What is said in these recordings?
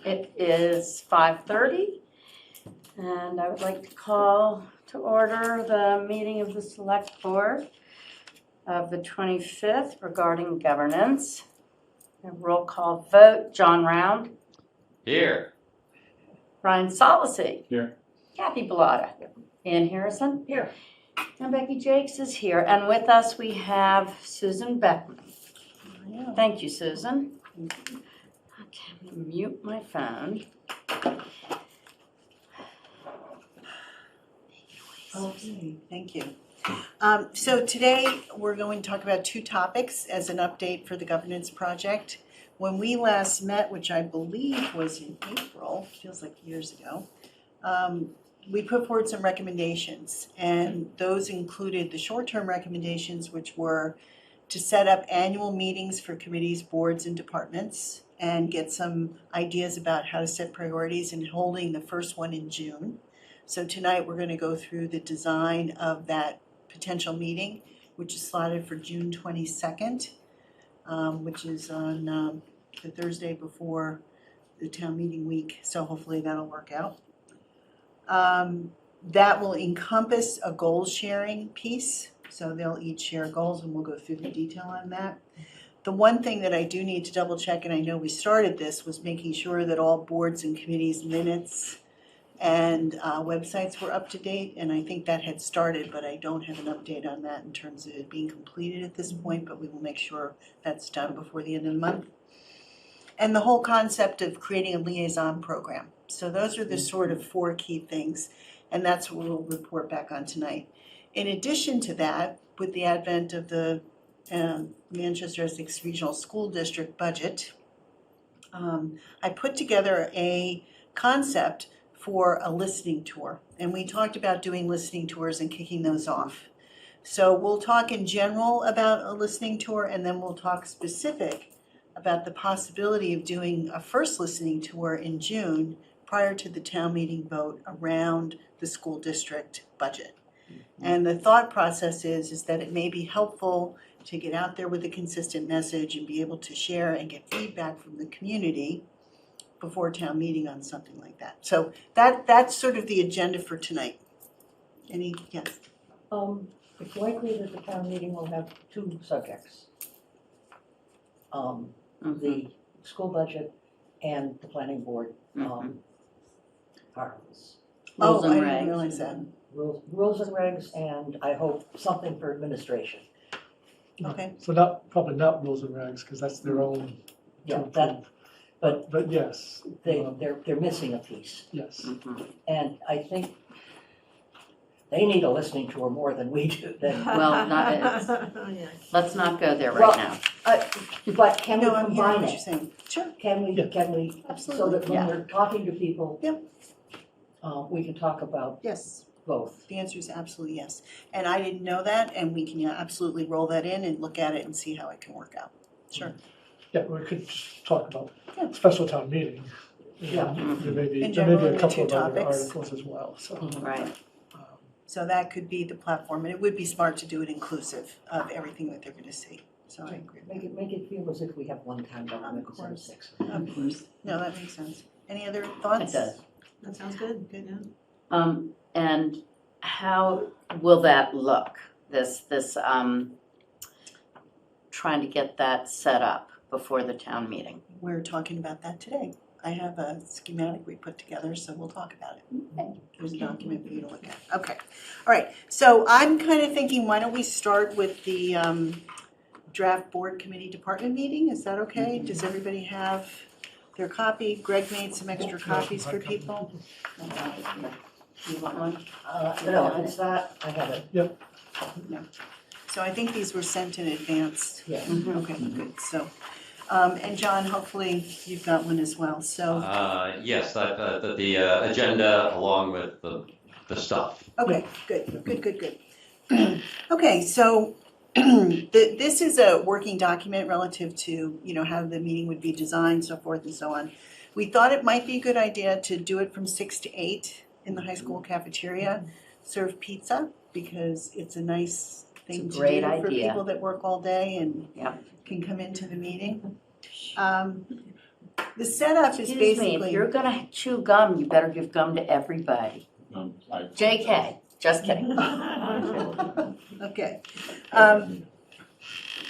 It is 5:30, and I would like to call to order the meeting of the Select Board of the 25th regarding governance. A roll call vote. John Round. Here. Ryan Solacey. Here. Kathy Bellata. Ann Harrison. Here. And Becky Jakes is here. And with us we have Susan Beckman. Thank you, Susan. Okay, let me mute my phone. Okay, thank you. So today, we're going to talk about two topics as an update for the governance project. When we last met, which I believe was in April, feels like years ago, we put forward some recommendations, and those included the short-term recommendations, which were to set up annual meetings for committees, boards, and departments, and get some ideas about how to set priorities, and holding the first one in June. So tonight, we're going to go through the design of that potential meeting, which is slotted for June 22nd, which is on the Thursday before the town meeting week. So hopefully that'll work out. That will encompass a goals sharing piece. So they'll each share goals, and we'll go through the detail on that. The one thing that I do need to double check, and I know we started this, was making sure that all boards and committees minutes and websites were up to date, and I think that had started, but I don't have an update on that in terms of it being completed at this point, but we will make sure that's done before the end of the month. And the whole concept of creating a liaison program. So those are the sort of four key things, and that's what we'll report back on tonight. In addition to that, with the advent of the Manchester Essex Regional School District budget, I put together a concept for a listening tour. And we talked about doing listening tours and kicking those off. So we'll talk in general about a listening tour, and then we'll talk specific about the possibility of doing a first listening tour in June prior to the town meeting vote around the school district budget. And the thought process is that it may be helpful to get out there with a consistent message and be able to share and get feedback from the community before town meeting on something like that. So that's sort of the agenda for tonight. Yes? It's likely that the town meeting will have two subjects. The school budget and the planning board articles. Rules and I regs. didn't realize that. Rules and regs, and I hope something for administration. Okay. So probably not rules and regs, because that's their own. Yeah, to that, approve. But yes. they're missing a piece. Yes. And I think they need a listening tour more than we do. Well, let's not go there Well, right now. But can we No, I'm hearing combine what you're it? saying. Sure. Can we, so Absolutely. that when we're talking to people, Yep. We can talk about Yes. both. The answer is absolutely yes. And I didn't know that, and we can absolutely roll that in and look at it and see how it can work out. Sure. Yeah, we could just talk about Yeah. special town meeting. Yeah. There may be In a general, couple of two other topics. articles as well, so. Right. So that could be the platform, and it would be smart to do it inclusive of everything that they're going to see. So I agree. Make it feel as if we have one town government instead of course. 6. Of course. No, that makes sense. Any other It thoughts? does. That sounds good. Good, yeah. And how will that look? This trying to get that set up before the town meeting. We're talking about that today. I have a schematic we put together, so we'll talk about it. Okay. There's a document for you to look at. Okay. All right. So I'm kind of thinking, why don't we start with the draft board committee department meeting? Is that okay? Does everybody have their copy? Greg made some extra copies for people. You want one? No, it's not, I have it. So I think these were sent in advance. Yeah. Okay, good. So, and John, hopefully you've got one as well. So, Yes, the agenda along with the stuff. okay, good. Okay, so this is a working document relative to, how the meeting would be designed, so forth and so on. We thought it might be a good idea to do it from 6 to 8 in the high school cafeteria, serve pizza, because it's a nice thing It's a to great do for idea. people that work all day and Yep. can come into the meeting. The setup is Excuse me, if basically, you're gonna chew gum, you better give gum to everybody. JK, just kidding. okay.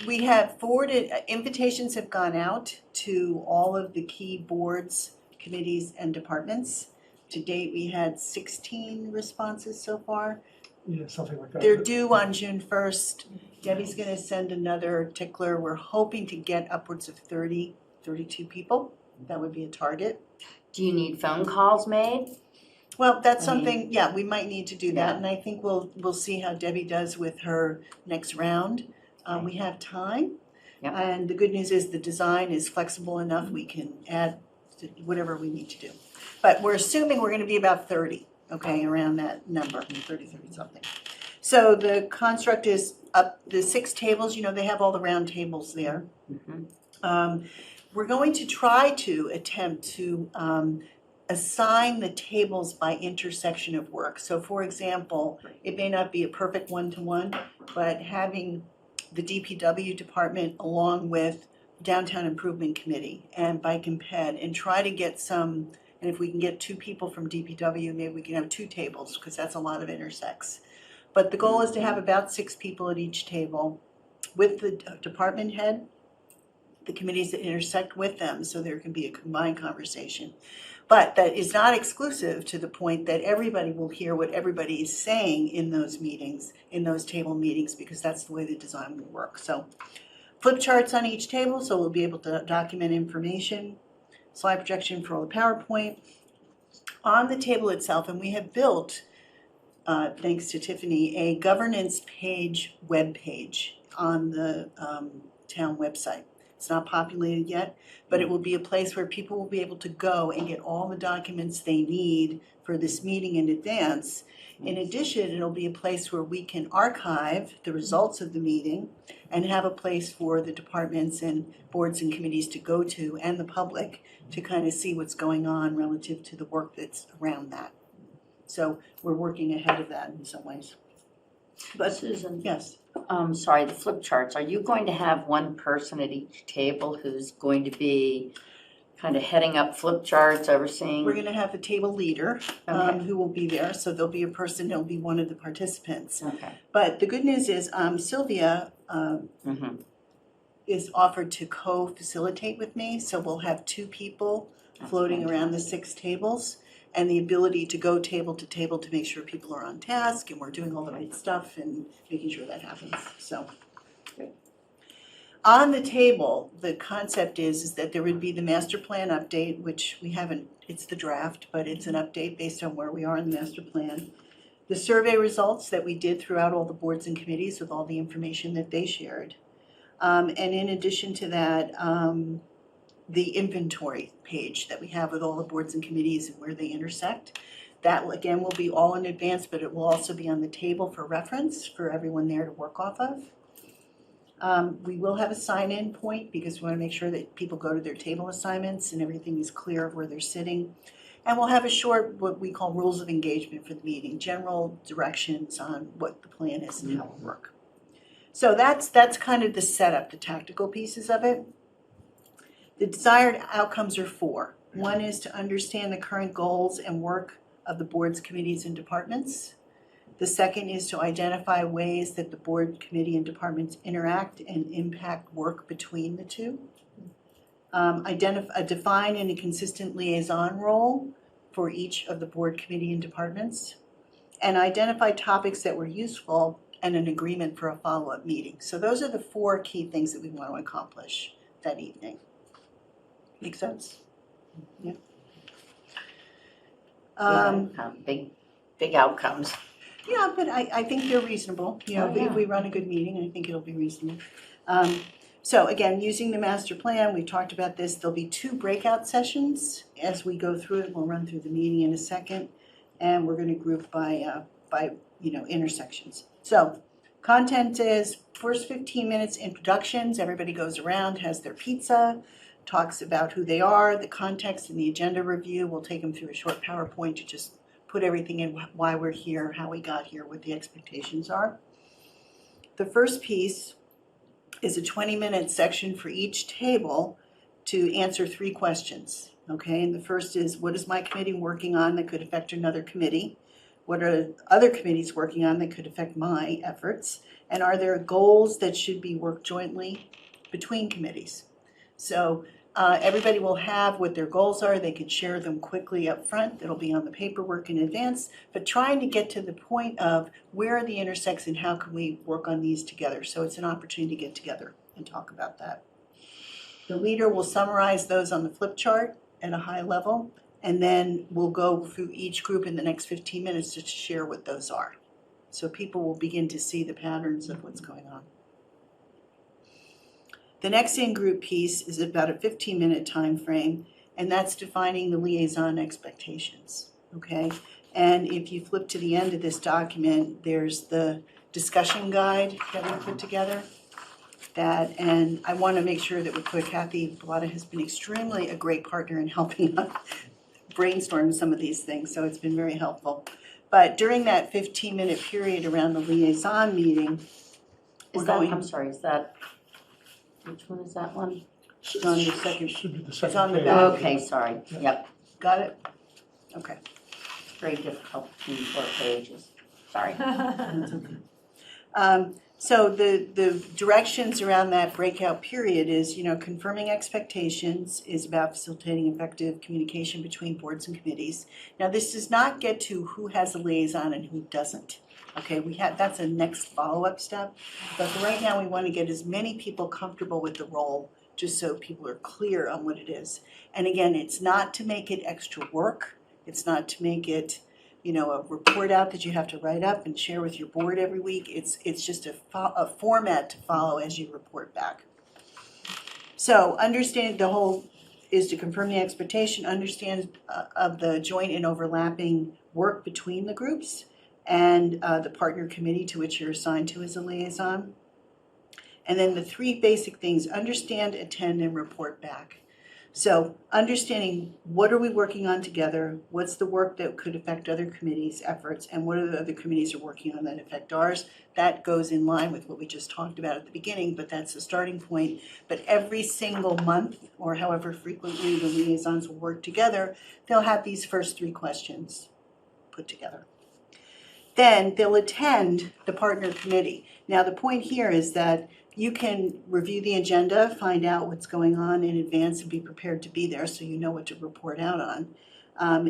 We have forwarded, invitations have gone out to all of the key boards, committees, and departments. To date, we had 16 responses so far. Yeah, something like that. They're due on June 1st. Debbie's gonna send another tickler. We're hoping to get upwards of 30, 32 people. That would be a target. Do you need phone calls made? Well, that's I mean- something, yeah, we might need to do that, Yeah. and I think we'll see how Debbie does with her next round. We have time. Yep. And the good news is the design is flexible enough, we can add to whatever we need to do. But we're assuming we're gonna be about 30, okay, around that number, 30 something. So the construct is up, the 6 tables, you know, they have all the round tables there. Mhm. We're going to try to attempt to assign the tables by intersection of work. So for example, it may not be a perfect one-to-one, but having the DPW department along with Downtown Improvement Committee and Bike and Ped, and try to get some, and if we can get 2 people from DPW, maybe we can have 2 tables, because that's a lot of intersects. But the goal is to have about 6 people at each table with the department head, the committees that intersect with them, so there can be a combined conversation. But that is not exclusive to the point that everybody will hear what everybody is saying in those meetings, in those table meetings, because that's the way the design will work. So flip charts on each table, so we'll be able to document information, slide projection for all the PowerPoint. On the table itself, and we have built, thanks to Tiffany, a governance page, web page on the town website. It's not populated yet, but it will be a place where people will be able to go and get all the documents they need for this meeting in advance. In addition, it'll be a place where we can archive the results of the meeting and have a place for the departments and boards and committees to go to, and the public, to kind of see what's going on relative to the work that's around that. So we're working ahead of that in some ways. But Susan, yes, sorry, the flip charts, are you going to have one person at each table who's going to be kind of heading up flip charts, overseeing? we're gonna have a table leader Okay. who will be there, so there'll be a person, who'll be one of the participants. Okay. But the good news is Sylvia Mhm. is offered to co-facilitate with me, so we'll have 2 people floating around the 6 tables, and the ability to go table to table to make sure people are on task and we're doing all the right stuff and making sure that happens, so. On the table, the concept is that there would be the master plan update, which we haven't, it's the draft, but it's an update based on where we are in the master plan. The survey results that we did throughout all the boards and committees with all the information that they shared. And in addition to that, the inventory page that we have with all the boards and committees and where they intersect. That, again, will be all in advance, but it will also be on the table for reference for everyone there to work off of. We will have a sign-in point because we want to make sure that people go to their table assignments and everything is clear of where they're sitting. And we'll have a short, what we call rules of engagement for the meeting, general directions on what the plan is and how it will work. So that's kind of the setup, the tactical pieces of it. The desired outcomes are 4. One is to understand the current goals and work of the boards, committees, and departments. The second is to identify ways that the board, committee, and departments interact and impact work between the 2. Define and a consistent liaison role for each of the board, committee, and departments. And identify topics that were useful and an agreement for a follow-up meeting. So those are the 4 key things that we want to accomplish that evening. Make sense? Yeah. Big outcomes. Yeah, but I think they're reasonable. You know, Oh, yeah. if we run a good meeting, I think it'll be reasonable. So again, using the master plan, we talked about this. There'll be 2 breakout sessions as we go through it. We'll run through the meeting in a second, and we're going to group by intersections. So content is first 15 minutes introductions. Everybody goes around, has their pizza, talks about who they are, the context, and the agenda review. We'll take them through a short PowerPoint to just put everything in, why we're here, how we got here, what the expectations are. The first piece is a 20-minute section for each table to answer 3 questions, okay? And the first is, what is my committee working on that could affect another committee? What are other committees working on that could affect my efforts? And are there goals that should be worked jointly between committees? So everybody will have what their goals are. They can share them quickly up front. It'll be on the paperwork in advance. But trying to get to the point of where are the intersects and how can we work on these together? So it's an opportunity to get together and talk about that. The leader will summarize those on the flip chart at a high level, and then we'll go through each group in the next 15 minutes to share what those are. So people will begin to see the patterns of what's going on. The next in-group piece is about a 15-minute time frame, and that's defining the liaison expectations, okay? And if you flip to the end of this document, there's the discussion guide that we put together. And I want to make sure that we put Kathy Bellata has been extremely a great partner in helping us brainstorm some of these things, so it's been very helpful. But during that 15-minute period around the liaison meeting, we're going. I'm sorry, is that, which one is that one? It's on the second- Should be the it's on second the page. back. Okay, sorry, yep, Got it? Okay. it's very difficult between 4 pages, sorry. So the directions around that breakout period is, confirming expectations is about facilitating effective communication between boards and committees. Now, this does not get to who has a liaison and who doesn't. Okay, that's a next follow-up step. But for right now, we want to get as many people comfortable with the role, just so people are clear on what it is. And again, it's not to make it extra work. It's not to make it a report out that you have to write up and share with your board every week. It's just a format to follow as you report back. So understand the whole is to confirm the expectation, understand of the joint and overlapping work between the groups and the partner committee to which you're assigned to as a liaison. And then the 3 basic things: understand, attend, and report back. So understanding what are we working on together, what's the work that could affect other committees' efforts, and what are the other committees are working on that affect ours. That goes in line with what we just talked about at the beginning, but that's the starting point. But every single month, or however frequently the liaisons will work together, they'll have these first 3 questions put together. Then they'll attend the partner committee. Now the point here is that you can review the agenda, find out what's going on in advance, and be prepared to be there so you know what to report out on.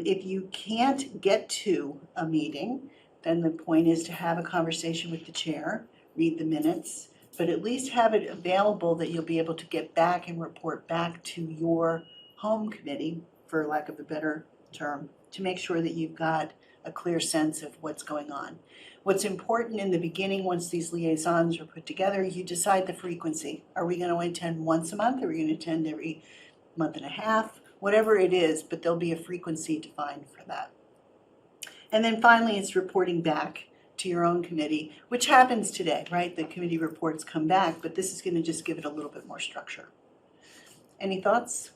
If you can't get to a meeting, then the point is to have a conversation with the chair, read the minutes, but at least have it available that you'll be able to get back and report back to your home committee, for lack of a better term, to make sure that you've got a clear sense of what's going on. What's important in the beginning, once these liaisons are put together, you decide the frequency. Are we going to attend once a month? Are we going to attend every month and a half? Whatever it is, but there'll be a frequency defined for that. And then finally, it's reporting back to your own committee, which happens today, right? The committee reports come back, but this is going to just give it a little bit more structure. Any thoughts?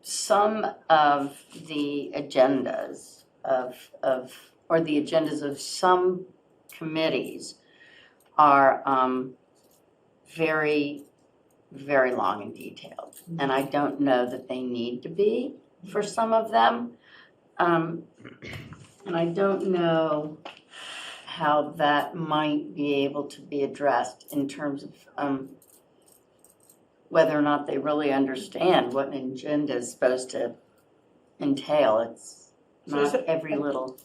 Some of the agendas or the agendas of some committees are very, very long and detailed. And I don't know that they need to be for some of them. And I don't know how that might be able to be addressed in terms of whether or not they really understand what an agenda is supposed to entail. It's not every little.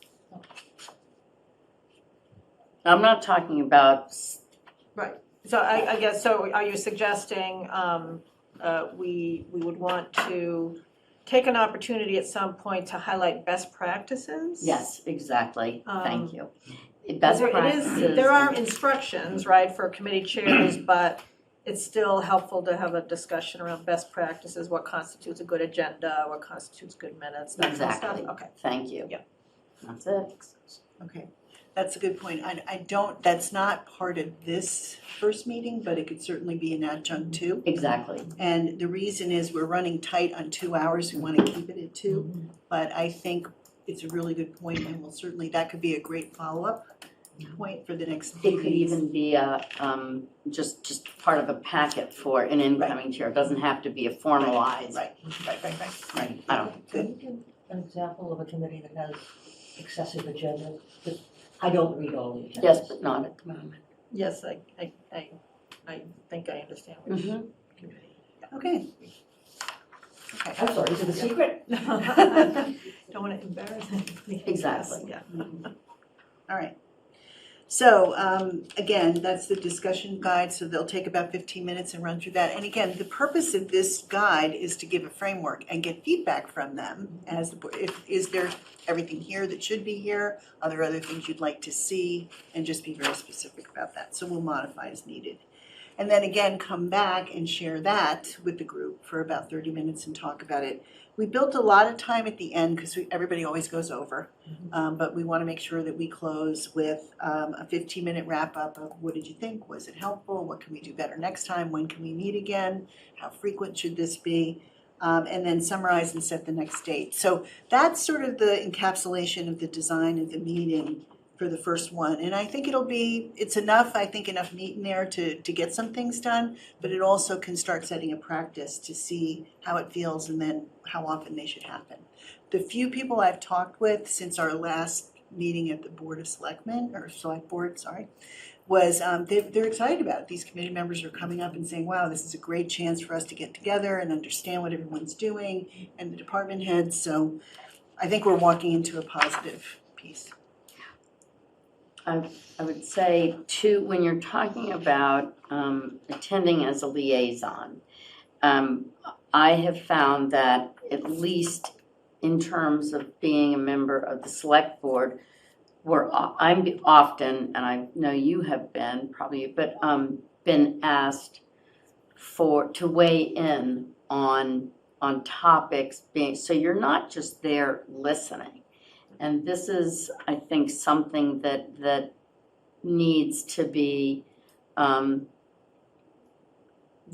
I'm not talking about. Right. So I guess, so are you suggesting we would want to take an opportunity at some point to highlight best practices? Yes, exactly. Thank you. Best practices. There are instructions, right, for committee chairs, but it's still helpful to have a discussion around best practices, what constitutes a good agenda, what constitutes good minutes, that kind of stuff. Exactly. Okay. Thank you. Yeah. That's it. Okay, that's a good point. That's not part of this first meeting, but it could certainly be an adjunct too. Exactly. And the reason is we're running tight on 2 hours. We want to keep it at 2. But I think it's a really good point, and we'll certainly, that could be a great follow-up point for the next It meeting. could even be a, just part of a packet for an incoming chair. It doesn't have to be a formalized, Right. right, I don't, Good. Can you give an example of a committee that has excessive agenda? 'Cause I don't read all the agendas. yes, but not at the moment. Yes, I think I understand which Mhm. committee. Okay. I'm sorry, is it a secret? Don't want to embarrass anybody. Exactly. Yeah. All right. So, again, that's the discussion guide, so they'll take about 15 minutes and run through that. And again, the purpose of this guide is to give a framework and get feedback from them as the board. Is there everything here that should be here? Are there other things you'd like to see? And just be very specific about that. So we'll modify as needed. And then again, come back and share that with the group for about 30 minutes and talk about it. We built a lot of time at the end because everybody always goes over. But we want to make sure that we close with a 15-minute wrap-up of what did you think? Was it helpful? What can we do better next time? When can we meet again? How frequent should this be? And then summarize and set the next date. So that's sort of the encapsulation of the design of the meeting for the first one. And I think it's enough meat in there to get some things done, but it also can start setting a practice to see how it feels and then how often they should happen. The few people I've talked with since our last meeting at the Board of Selectmen, or Select Board, was they're excited about it. These committee members are coming up and saying, wow, this is a great chance for us to get together and understand what everyone's doing and the department heads. So I think we're walking into a positive piece. I would say too, when you're talking about attending as a liaison, I have found that at least in terms of being a member of the select board, I'm often, and I know you have been probably, but been asked to weigh in on topics so you're not just there listening. And this is, I think, something that needs to be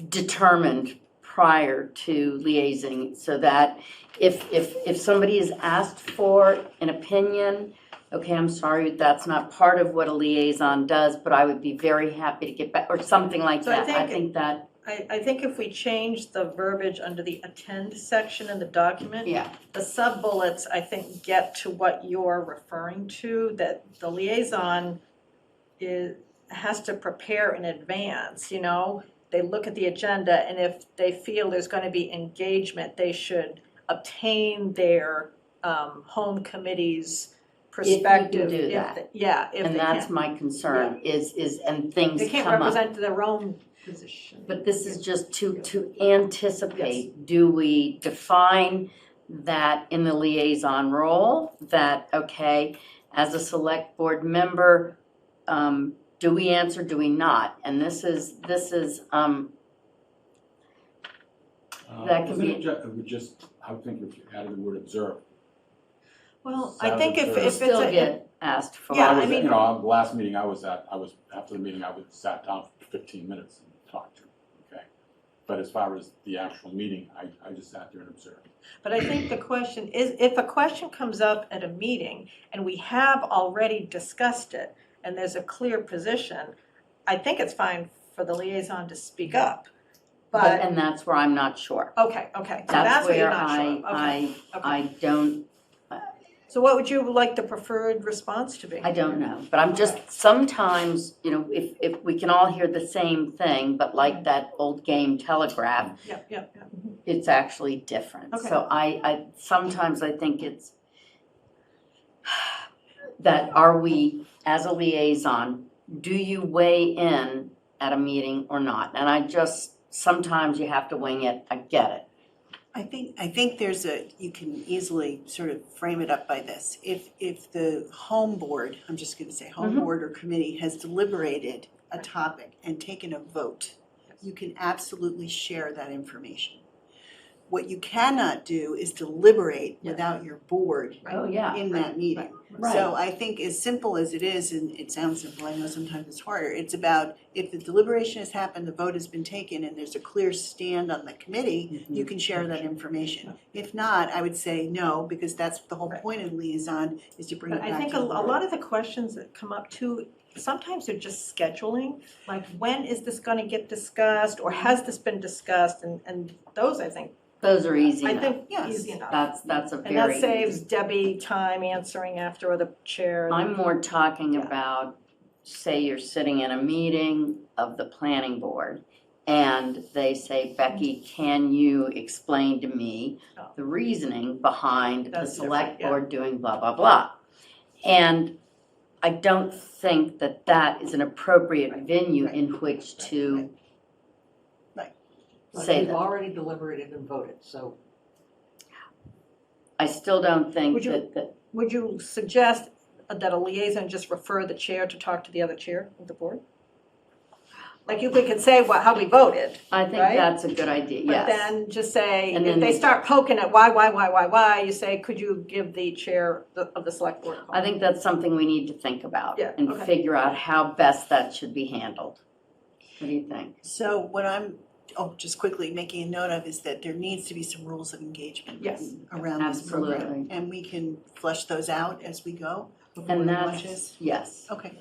determined prior to liaising, so that if somebody is asked for an opinion, okay, I'm sorry, that's not part of what a liaison does, but I would be very happy to get back, or something like So I that. I think- think that, I think if we change the verbiage under the attend section in the document, yeah, the sub-bullets, I think, get to what you're referring to, that the liaison has to prepare in advance, you know? They look at the agenda, and if they feel there's gonna be engagement, they should obtain their home committee's perspective. do if that. they- Yeah, if and they that's can. my concern, is and things They can't come up. represent their own position. But this is just to anticipate, do we define that in the liaison role, that, okay, as a select board member, do we answer, do we not? And this is, that can be- It would just, I think if you added the word observe. Well, I think if Sounds it's still a, get asked for. Yeah, I I was, mean- you know, the last meeting I was at, after the meeting, I sat down for 15 minutes and talked to him, okay? But as far as the actual meeting, I just sat there and observed. but I think the question is, if a question comes up at a meeting and we have already discussed it and there's a clear position, I think it's fine for the liaison to speak up. But, And that's where I'm not sure. okay, so That's that's what you're where not sure, okay. I don't, So what would you like the preferred response to be? I don't know, but I'm just, sometimes, if we can all hear the same thing, but like that old game Telegraph, Yeah. it's actually different. Okay. So sometimes I think it's that are we, as a liaison, do you weigh in at a meeting or not? And sometimes you have to wing it, I get it. I think you can easily sort of frame it up by this. If the home board, I'm just gonna say home Mhm. board or committee has deliberated a topic and taken a vote, you can absolutely share that information. What you cannot do is deliberate Yes. without your board Oh, yeah. in that meeting. Right. So I think as simple as it is, and it sounds simple, I know sometimes it's harder, it's about if the deliberation has happened, the vote has been taken, and there's a clear stand on the committee, you can share that information. If not, I would say no, because that's the whole point of liaison, is to bring it But back I to think the a board. lot of the questions that come up too, sometimes they're just scheduling, like when is this gonna get discussed, or has this been discussed, and those I think, Those are easy I enough. think Yes. easy enough. That's a And that very saves easy. Debbie time answering after the chair. I'm more talking Yeah. about, say you're sitting in a meeting of the planning board and they say, Becky, can you explain to me Oh. the reasoning behind the That's select different, yeah. board doing blah, blah, blah? And I don't think that that is an appropriate venue in which to But say we've that. already deliberated and voted, so I still don't think Would you- that, Would you suggest that a liaison just refer the chair to talk to the other chair of the board? Like we could say how we voted, I think Right? that's a good idea, but yes. then just say, And if then they the- start poking at why, you say, could you give the chair of the select board a call? I think that's something we need to think about Yeah, and okay. figure out how best that should be handled. What do you think? So what I'm, just quickly making a note of is that there needs to be some rules of engagement Yes. around this program. Absolutely. And we can flesh those out as we go before And we that's, launches. yes, Okay,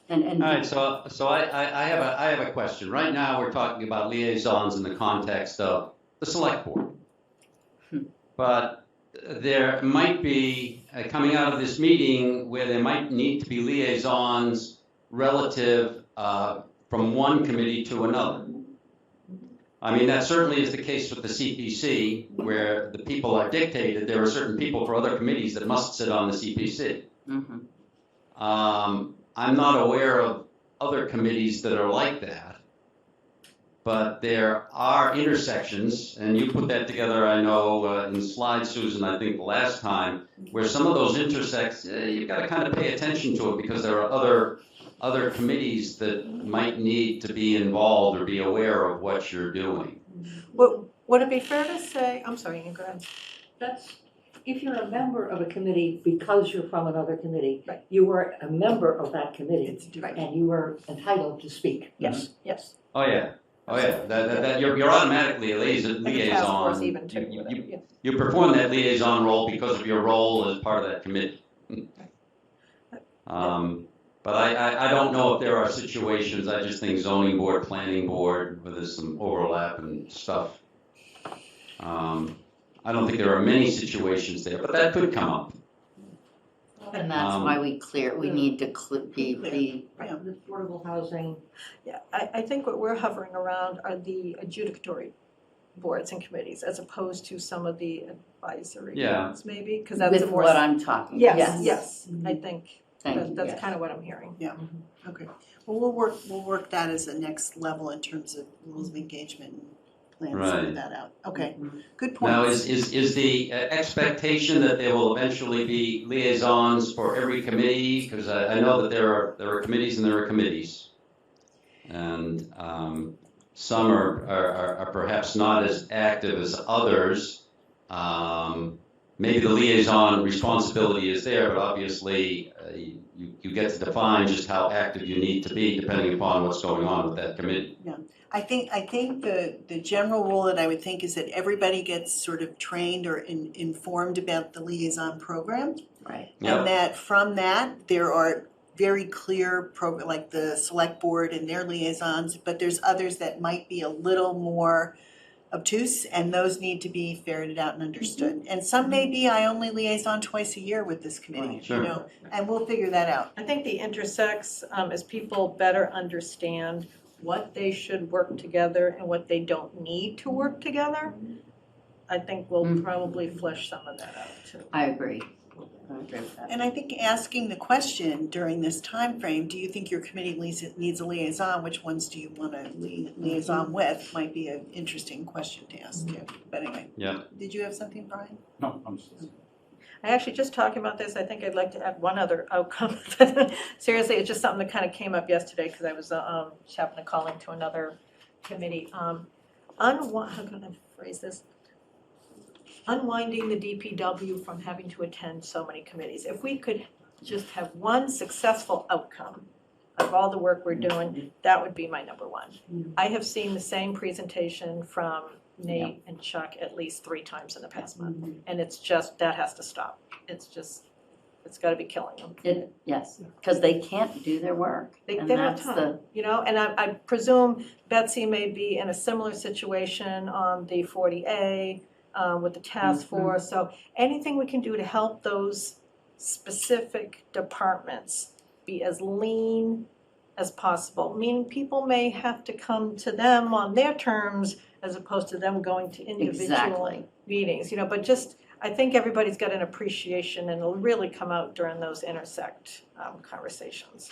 and. All right, so I have a question. Right now, we're talking about liaisons in the context of the select board. But there might be, coming out of this meeting, where there might need to be liaisons relative from one committee to another. I mean, that certainly is the case with the CPC, where the people are dictated. There are certain people for other committees that must sit on the CPC. Mhm. I'm not aware of other committees that are like that. But there are intersections, and you put that together, I know, in slides, Susan, I think the last time, where some of those intersects, you've got to kind of pay attention to it, because there are other committees that might need to be involved or be aware of what you're doing. Would it be fair to say, I'm sorry, Ian, go ahead. that's, if you're a member of a committee because you're from another committee, Right. you are a member of that committee it's different. and you are entitled to speak. Yes, yes. Oh, yeah, that, you're automatically a And the task force liaison. even too. Yeah. You perform that liaison role because of your role as part of that committee. But I don't know if there are situations, I just think zoning board, planning board, where there's some overlap and stuff. I don't think there are many situations there, but that could come up. And that's why we need to be, Yeah. The affordable housing, Yeah, I think what we're hovering around are the adjudicatory boards and committees, as opposed to some of the advisory Yeah. ones, maybe, because that's a with more. what I'm talking, yes. Yes, I think Thank you, that's yes. kind of what I'm hearing. Okay, well, we'll work that as a next level in terms of rules of engagement and plan some of Right. that out. Okay, good Now, points. is the expectation that there will eventually be liaisons for every committee? Because I know that there are committees and there are committees. And some are perhaps not as active as others. Maybe the liaison responsibility is there, but obviously you get to define just how active you need to be depending upon what's going on with that committee. I think the general rule that I would think is that everybody gets sort of trained or informed about the liaison program. Right. Yep. And that from that, there are very clear like the select board and their liaisons, but there's others that might be a little more obtuse, and those need to be ferreted out and understood. And some may be, I only liaison twice a year with this committee, Right. Sure. you know, and we'll figure that out. I think the intersects, as people better understand what they should work together and what they don't need to work together, I think we'll Mhm. probably flesh some of that out too. I agree. I agree with that. And I think asking the question during this time frame, do you think your committee needs a liaison? Which ones do you want to liaison with? Might be an interesting question to ask too. But anyway. Yeah. Did you have something, Brian? No, I'm just, I actually, just talking about this, I think I'd like to add one other outcome. Seriously, it's just something that kind of came up yesterday because I was just happened to call into another committee. how can I phrase this? Unwinding the DPW from having to attend so many committees. If we could just have one successful outcome of all the work we're doing, that would be my number one. I have seen the same presentation from Nate and Chuck at least 3 times in the past month. And it's just, that has to stop. It's just, it's gotta be killing them. Yes, because they can't do their work. They And don't have that's time, you know, and I presume Betsy may be in a similar situation on the 40A with the task force. So anything we can do to help those specific departments be as lean as possible, meaning people may have to come to them on their terms as opposed to them going to individual Exactly. meetings, you know, but just, I think everybody's got an appreciation and it'll really come out during those intersect conversations.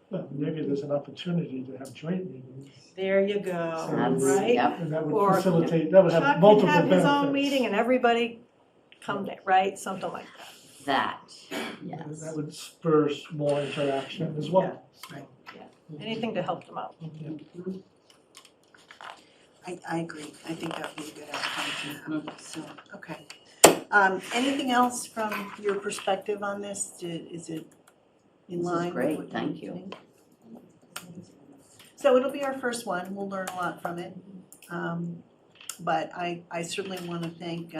Well, maybe there's an opportunity to have joint meetings. There you go, That's, right? yep, And that would Or facilitate, that would Chuck have can multiple have benefits. his own meeting and everybody come there, right? Something like that. yes. That would spur more interaction as well. Right. Anything to help them out. I agree. I think that would be a good outcome too. So, okay. Anything else from your perspective on this? Is it in This is line? with great, what thank you. think? So it'll be our first one. We'll learn a lot from it. But I certainly want to thank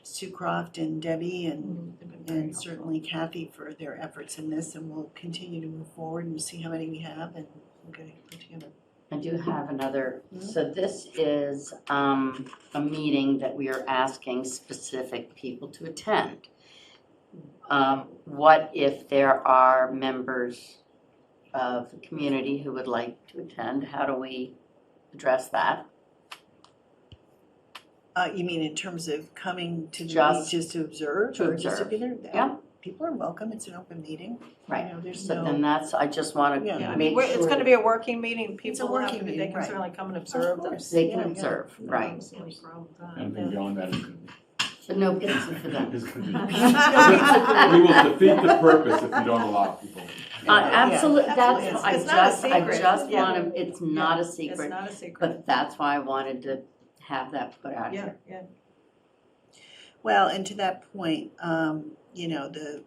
Sue Croft and Debbie and certainly Kathy for their efforts in this, and we'll continue to move forward and we'll see how many we have and we'll get it put together. I do have another, so this is a meeting that we are asking specific people to attend. What if there are members of the community who would like to attend? How do we address that? You mean in terms of coming to the Just meeting just to observe? to Or just to observe. be there? Yeah. People are welcome. It's an open meeting. Right. You know, there's So no. then that's, I just want Yeah. to Yeah, I mean, make sure. it's gonna be a working meeting, It's a people will have to, working they meeting, can right. certainly come and Of observe them. course. They can Yeah, yeah. observe, right, Anything beyond that is gonna be. but no pizza for them. is gonna be. We will defeat the purpose if you don't allow people. Absolutely, Yeah, that's, absolutely. I It's not a just, I secret. just Yeah. want to, it's not a It's secret, not a secret. but that's why I wanted to have that put out Yeah, here. yeah. Well, and to that point, you know, the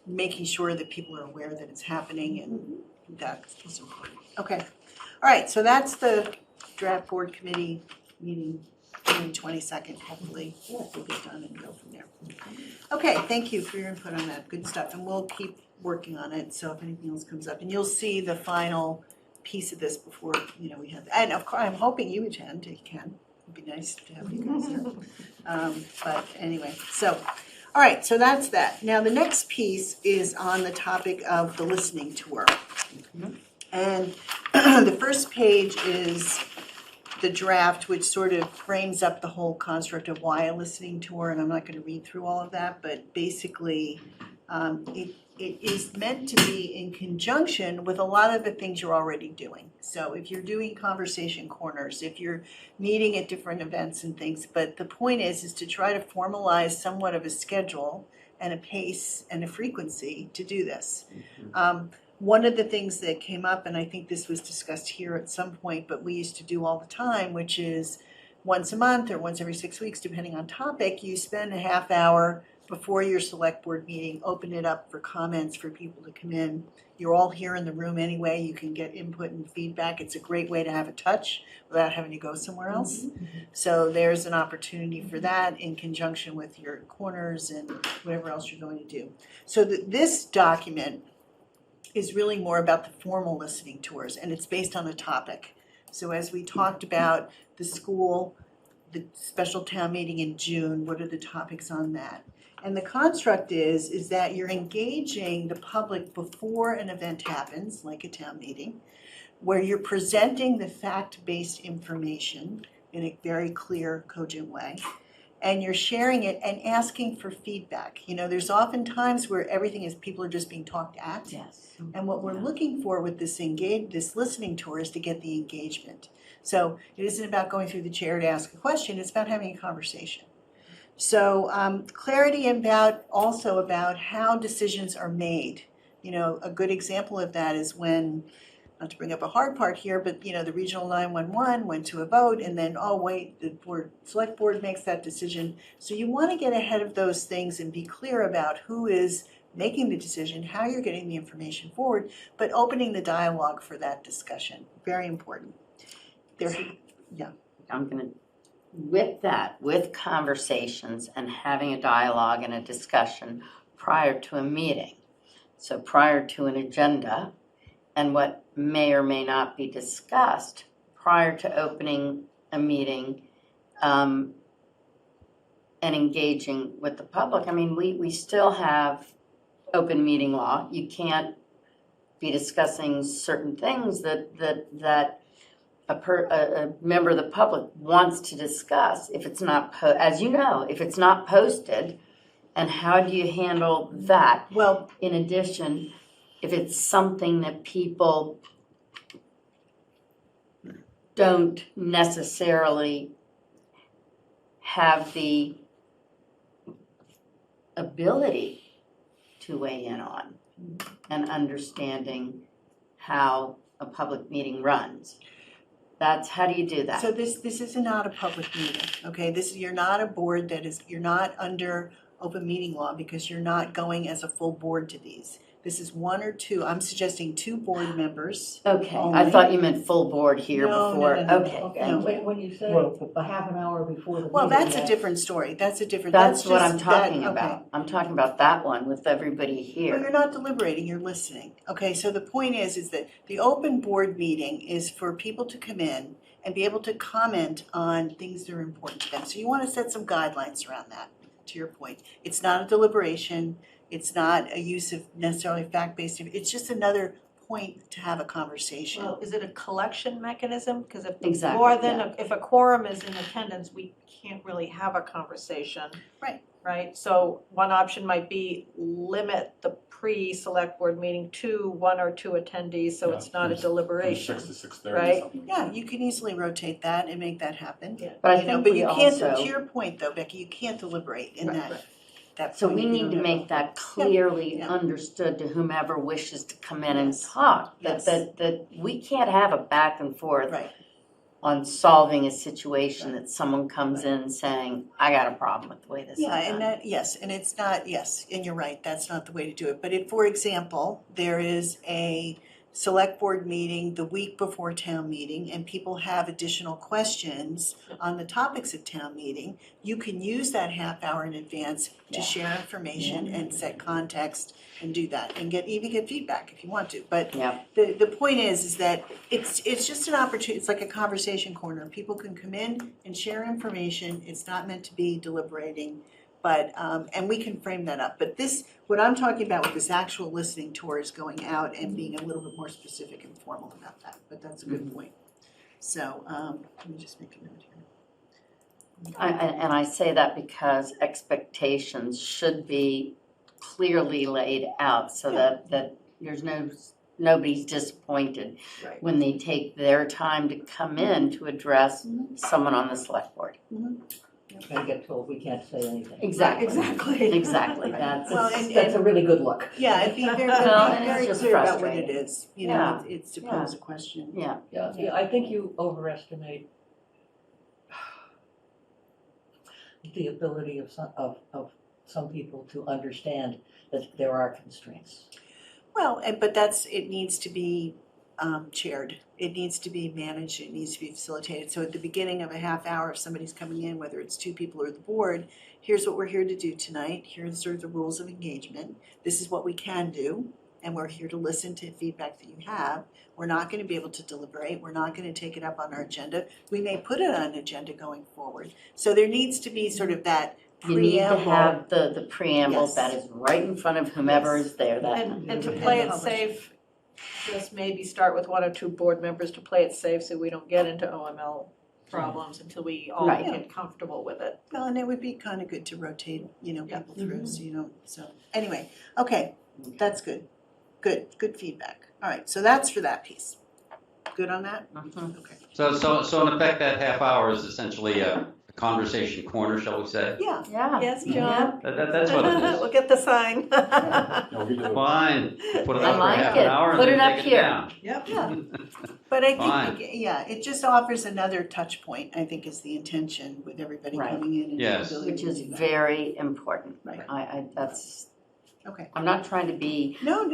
making sure that people are aware that it's happening and that is important. Okay. All right, so that's the draft board committee meeting, June 22nd. Hopefully we'll get done and go from there. Okay, thank you for your input on that. Good stuff. And we'll keep working on it. So if anything else comes up, and you'll see the final piece of this before, you know, we have, and of course, I'm hoping you attend if you can. It'd be nice to have you guys there. But anyway, so, all right, so that's that. Now, the next piece is on the topic of the listening tour. And the first page is the draft, which sort of frames up the whole construct of why a listening tour, and I'm not gonna read through all of that, but basically, it is meant to be in conjunction with a lot of the things you're already doing. So if you're doing conversation corners, if you're meeting at different events and things, but the point is to try to formalize somewhat of a schedule and a pace and a frequency to do this. One of the things that came up, and I think this was discussed here at some point, but we used to do all the time, which is once a month or once every 6 weeks, depending on topic, you spend a half hour before your select board meeting, open it up for comments for people to come in. You're all here in the room anyway, you can get input and feedback. It's a great way to have a touch without having to go somewhere else. So there's an opportunity for that in conjunction with your corners and whatever else you're going to do. So this document is really more about the formal listening tours, and it's based on a topic. So as we talked about the school, the special town meeting in June, what are the topics on that? And the construct is that you're engaging the public before an event happens, like a town meeting, where you're presenting the fact-based information in a very clear, cogent way, and you're sharing it and asking for feedback. You know, there's often times where everything is, people are just being talked at. Yes. And what we're looking for with this listening tour is to get the engagement. So it isn't about going through the chair to ask a question, it's about having a conversation. So clarity about how decisions are made. You know, a good example of that is when not to bring up a hard part here, but the regional 911 went to a vote and then, oh, wait, the select board makes that decision. So you want to get ahead of those things and be clear about who is making the decision, how you're getting the information forward, but opening the dialogue for that discussion, very important. I'm gonna, with conversations and having a dialogue and a discussion prior to a meeting. So prior to an agenda and what may or may not be discussed prior to opening a meeting, and engaging with the public. I mean, we still have open meeting law. You can't be discussing certain things that a member of the public wants to discuss if it's not, as you know, if it's not posted. And how do you handle that? Well, In addition, if it's something that people don't necessarily have the ability to weigh in on and understanding how a public meeting runs. How do you do that? so this is not a public meeting, okay? You're not a board you're not under open meeting law because you're not going as a full board to these. This is one or two, I'm suggesting 2 board members. Okay, I only. thought you meant full board here No, before. no, no, no. Okay, Okay, thank you. when you say Well- a half an hour before the meeting. Well, that's a different story, that's That's what I'm just talking okay. about. I'm talking about that one with everybody Well, here. you're not deliberating, you're listening. Okay, so the point is that the open board meeting is for people to come in and be able to comment on things that are important to them. So you want to set some guidelines around that, to your point. It's not a deliberation, it's not a use of necessarily fact-based, it's just another point to have a conversation. Well, is it a collection mechanism? Because if Exactly, more than, if a quorum is in attendance, we can't really have a conversation. Right. Right, so one option might be limit the pre-select board meeting to 1 or 2 attendees, so it's not a From deliberation. 6 to 6:30, right? something like Yeah, that. you can easily rotate that and make that happen. Yeah. But I You know, think but we you can't, also, to your point though, Becky, you can't deliberate in Right, that, right. that so point we if you need don't to have make a- that clearly yeah. understood to whomever wishes to come in and Yes. talk. Yes. That we can't have a back and forth Right, on solving a situation that someone comes in saying, I got a problem with the way this is yeah, and done. that, yes, and it's not, yes, and you're right, that's not the way to do it. But if, for example, there is a select board meeting the week before town meeting and people have additional questions on the topics of town meeting, you can use that half hour in advance to Yeah. share information and set context and do that and even get feedback if you want to. But Yeah, the point is that it's just an opportunity, it's like a conversation corner. People can come in and share information. It's not meant to be deliberating, but and we can frame that up. But this, what I'm talking about with this actual listening tour is going out and being a little bit more specific and formal about that. But that's a good point. So let me just make a note here. and I say that because expectations should be clearly laid out so that there's nobody's disappointed Right. when they take their time to come in to address someone on the select board. I get told we can't say anything. Exactly. Exactly. Exactly, that's, Well, and- That's a really good look. Yeah, it'd be very, Well, and it's very just clear about what frustrating. it is. You know, Yeah. it's to pose a question. yeah. Yeah, I think you overestimate the ability of some people to understand that there are constraints. Well, but it needs to be chaired. It needs to be managed, it needs to be facilitated. So at the beginning of a half hour, if somebody's coming in, whether it's 2 people or the board, here's what we're here to do tonight, here's sort of the rules of engagement, this is what we can do, and we're here to listen to feedback that you have. We're not gonna be able to deliberate, we're not gonna take it up on our agenda. We may put it on an agenda going forward. So there needs to be sort of that You need to preamble. have the preamble Yes. that is right in front of whomever Yes. is there that. And to play it safe, just maybe start with 1 or 2 board members to play it safe so we don't get into OML problems until we all Right. get comfortable with it. Well, and it would be kind of good to rotate, Yeah. people through, so you don't, so, anyway, okay, that's good. Good feedback. All right, so that's for that piece. Good on that? Mhm. Okay. So in effect, that half hour is essentially a conversation corner, shall we say? Yeah, Yeah. Yes, John? That's what it is. We'll get the sign. No, we do. Fine, put it I up for like half it. an hour and Put then it up take it here. down. yeah. But I Fine. think, yeah, it just offers another touch point, I think is the intention with everybody Right. coming in and the Yes. ability Which to is do that. very important. Right. Okay. I'm not trying to be, No,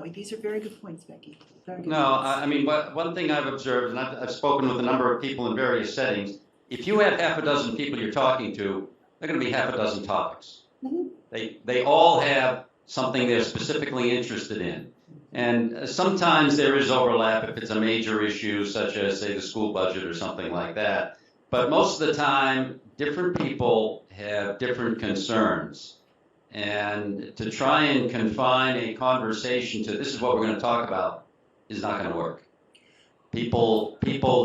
these are very good points, Becky. Very good No, points. I mean, one thing I've observed, and I've spoken with a number of people in various settings, if you have half a dozen people you're talking to, they're gonna be half a dozen topics. Mhm. They all have something they're specifically interested in. And sometimes there is overlap if it's a major issue, such as, say, the school budget or something like that. But most of the time, different people have different concerns. And to try and confine a conversation to this is what we're going to talk about is not going to work. People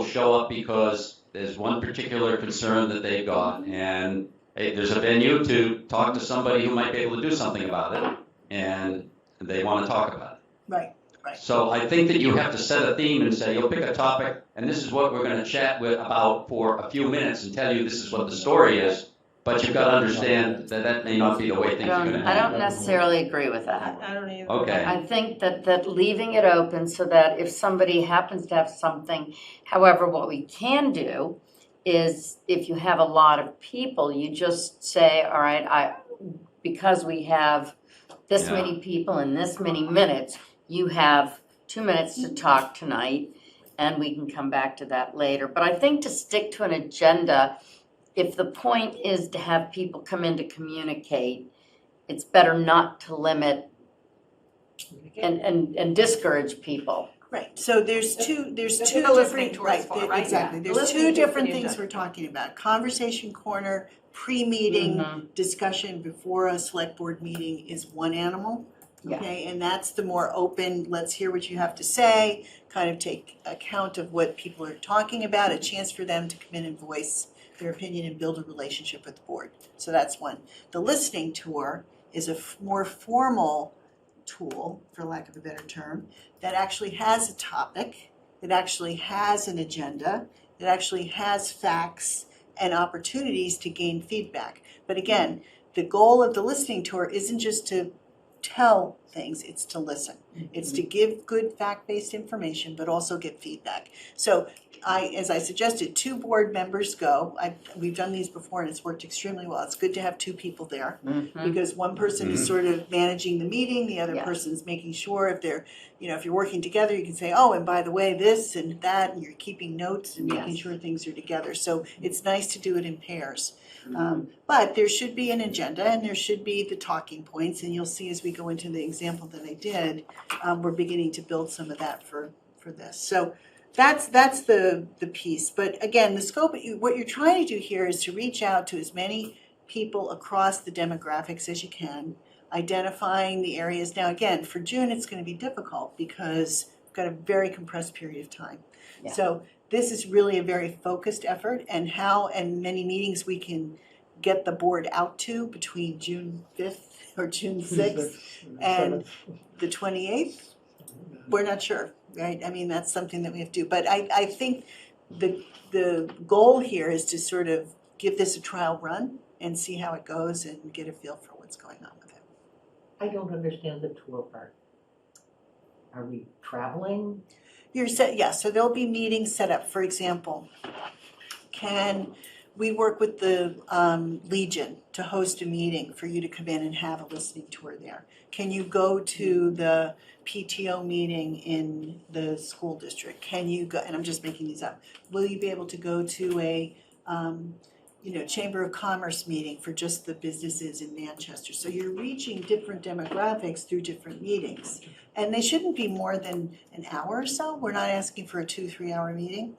show up because there's one particular concern that they've got, and hey, there's a venue to talk to somebody who might be able to do something about it, and they want to talk about it. Right. So I think that you have to set a theme and say, you'll pick a topic, and this is what we're going to chat about for a few minutes and tell you this is what the story is. But you've got to understand that that may not be the way things are going to I happen. don't necessarily agree with that. I don't either. Okay. I think that leaving it open so that if somebody happens to have something, however, what we can do is if you have a lot of people, you just say, all right, because we have this Yeah. many people in this many minutes, you have 2 minutes to talk tonight, and we can come back to that later. But I think to stick to an agenda, if the point is to have people come in to communicate, it's better not to limit and discourage people. Right, so there's two That's what the listening different, tour is for, right? exactly, Yeah. there's Listening two to different the things agenda. we're talking about. Conversation corner, pre-meeting Mhm. discussion before a select board meeting is one animal. Yeah. Okay, and that's the more open, let's hear what you have to say, kind of take account of what people are talking about, a chance for them to come in and voice their opinion and build a relationship with the board. So that's one. The listening tour is a more formal tool, for lack of a better term, that actually has a topic, that actually has an agenda, that actually has facts and opportunities to gain feedback. But again, the goal of the listening tour isn't just to tell things, it's to listen. It's to give good fact-based information, but also get feedback. So as I suggested, 2 board members go. We've done these before and it's worked extremely well. It's good to have 2 people there Mhm. because one person is sort of managing the meeting, the other Yeah. person's making sure if they're, if you're working together, you can say, oh, and by the way, this and that, and you're keeping notes and making Yes. sure things are together. So it's nice to do it in pairs. But there should be an agenda and there should be the talking points, and you'll see as we go into the example that I did, we're beginning to build some of that for this. So that's the piece. But again, the scope, what you're trying to do here is to reach out to as many people across the demographics as you can, identifying the areas. Now, again, for June, it's going to be difficult because we've got a very compressed period of time. Yeah. So this is really a very focused effort, and many meetings we can get the board out to between June 5th or June 6th and the 28th, we're not sure, right? I mean, that's something that we have to do. But I think the goal here is to sort of give this a trial run and see how it goes and get a feel for what's going on with it. I don't understand the tour part. Are we traveling? So there'll be meetings set up. For example, can we work with the Legion to host a meeting for you to come in and have a listening tour there? Can you go to the PTO meeting in the school district? Can you go, and I'm just making these up, will you be able to go to a Chamber of Commerce meeting for just the businesses in Manchester? So you're reaching different demographics through different meetings. And they shouldn't be more than an hour or so. We're not asking for a 2-3 hour meeting.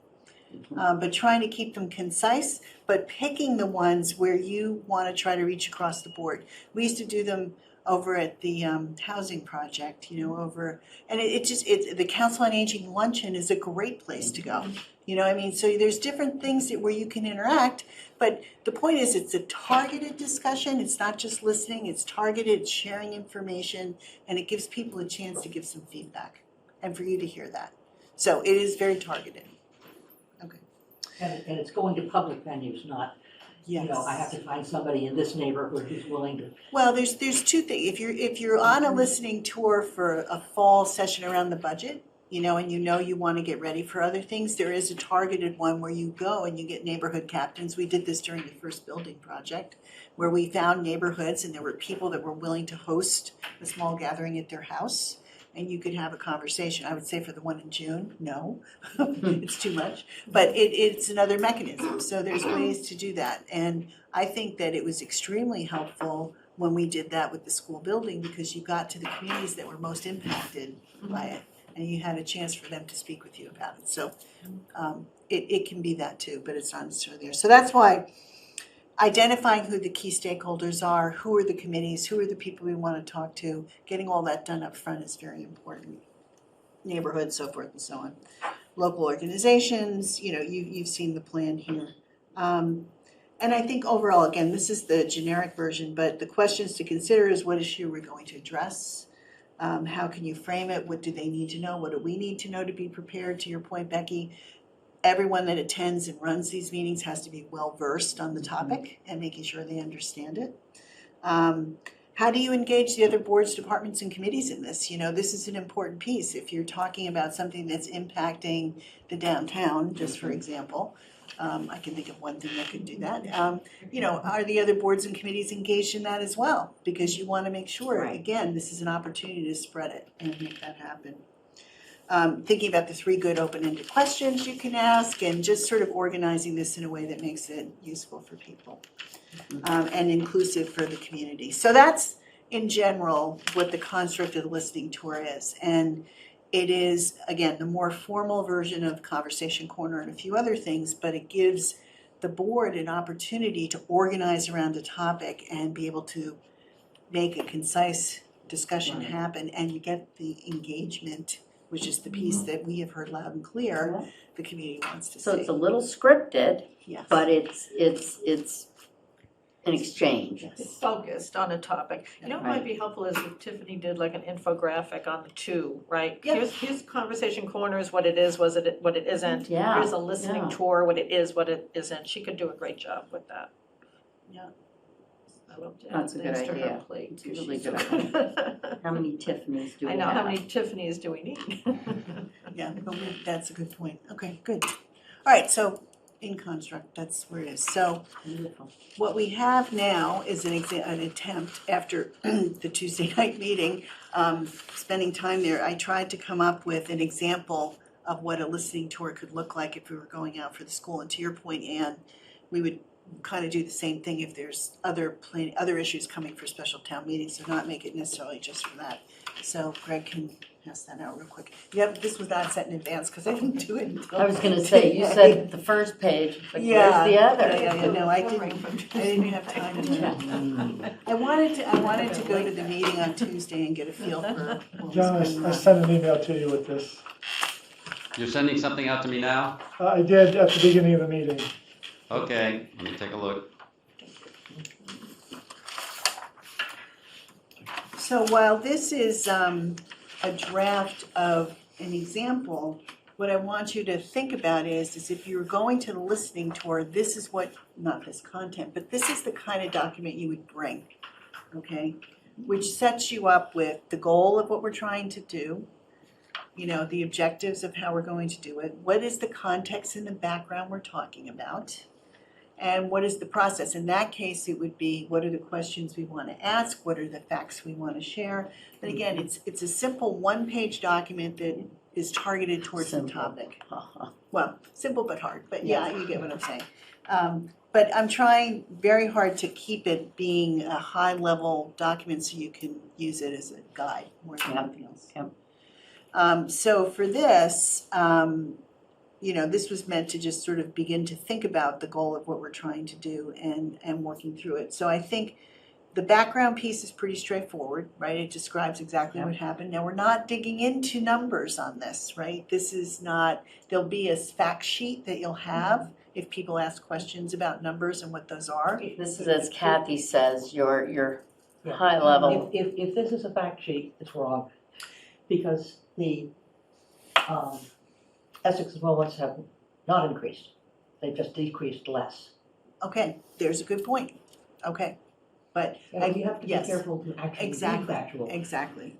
But trying to keep them concise, but picking the ones where you want to try to reach across the board. We used to do them over at the housing project, and the Council on Aging luncheon is a great place to go. So there's different things where you can interact, but the point is it's a targeted discussion. It's not just listening, it's targeted, it's sharing information, and it gives people a chance to give some feedback and for you to hear that. So it is very targeted. And it's going to public venues, not You know, I have to find somebody in this neighborhood who's willing to. Well, there's two things. If you're on a listening tour for a fall session around the budget, you know you want to get ready for other things, there is a targeted one where you go and you get neighborhood captains. We did this during the first building project, where we found neighborhoods and there were people that were willing to host a small gathering at their house. And you could have a conversation. I would say for the one in June, no, it's too much. But it's another mechanism, so there's ways to do that. And I think that it was extremely helpful when we did that with the school building, because you got to the communities that were most impacted by it, and you had a chance for them to speak with you about it. So it can be that too, but it's not necessarily there. So that's why identifying who the key stakeholders are, who are the committees, who are the people we want to talk to, getting all that done up front is very important. Neighborhoods, so forth and so on. Local organizations, you know, you've seen the plan here. And I think overall, again, this is the generic version, but the questions to consider is what issue we're going to address. How can you frame it? What do they need to know? What do we need to know to be prepared? To your point, Becky, everyone that attends and runs these meetings has to be well-versed on the topic and making sure they understand it. How do you engage the other boards, departments, and committees in this? You know, this is an important piece. If you're talking about something that's impacting the downtown, just for example, I can think of one thing that could do that. You know, are the other boards and committees engaged in that as well? Because you want to make sure, again, this is an opportunity to spread it and make that happen. Thinking about the 3 good open-ended questions you can ask, and just sort of organizing this in a way that makes it useful for people and inclusive for the community. So that's, in general, what the construct of the listening tour is. And it is, again, the more formal version of Conversation Corner and a few other things, but it gives the board an opportunity to organize around a topic and be able to make a concise discussion happen, and you get the engagement, which is the piece that we have heard loud and clear the community wants to see. So it's a little scripted, Yes. but it's an exchange. It's focused on a topic. You know what might be helpful is if Tiffany did like an infographic on the 2, right? Yeah. Here's Conversation Corners, what it is, what it isn't. Yeah, Here's a listening yeah. tour, what it is, what it isn't. She could do a great job with that. Yeah. I love to That's add a good things to her idea. plate, It's a 'cause really she's good so How many Tiffany's do we I know, have? how many Tiffany's do we need? Yeah, but that's a good point. Okay, good. All right, so in construct, that's where it is. So Beautiful. what we have now is an attempt after the Tuesday night meeting, spending time there. I tried to come up with an example of what a listening tour could look like if we were going out for the school. And to your point, Anne, we would kind of do the same thing if there's other issues coming for special town meetings, so not make it necessarily just for that. So Greg can pass that out real quick. Yep, this was not set in advance because I didn't do it until. I was gonna say, you said the first page, but where's Yeah. the other? Yeah, no, I didn't have time to. I wanted to go to the meeting on Tuesday and get a feel for what was John, going I on. sent an email to you with this. You're sending something out to me now? I did at the beginning of the meeting. Okay, let me take a look. So while this is a draft of an example, what I want you to think about is if you're going to the listening tour, this is what, not this content, but this is the kind of document you would bring, okay? Which sets you up with the goal of what we're trying to do, you know, the objectives of how we're going to do it, what is the context and the background we're talking about, and what is the process. In that case, it would be, what are the questions we want to ask, what are the facts we want to share. But again, it's a simple one-page document that is targeted towards the Simple. topic. Well, simple but hard, but yeah, you get what I'm saying. But I'm trying very hard to keep it being a high-level document so you can use it as a guide more than Yep. anything else. Yep. So for this, you know, this was meant to just sort of begin to think about the goal of what we're trying to do and working through it. So I think the background piece is pretty straightforward, right? It describes exactly what happened. Now, we're not digging into numbers on this, right? This is not, there'll be a fact sheet that you'll have if people ask questions about numbers and what those are. This is, as Kathy says, your Yeah. high level. If this is a fact sheet, it's wrong, because the Essex enrollments have not increased, they've just decreased less. Okay, there's a good point. Okay, but Yeah, you have to be yes. careful to actually be Exactly. factual.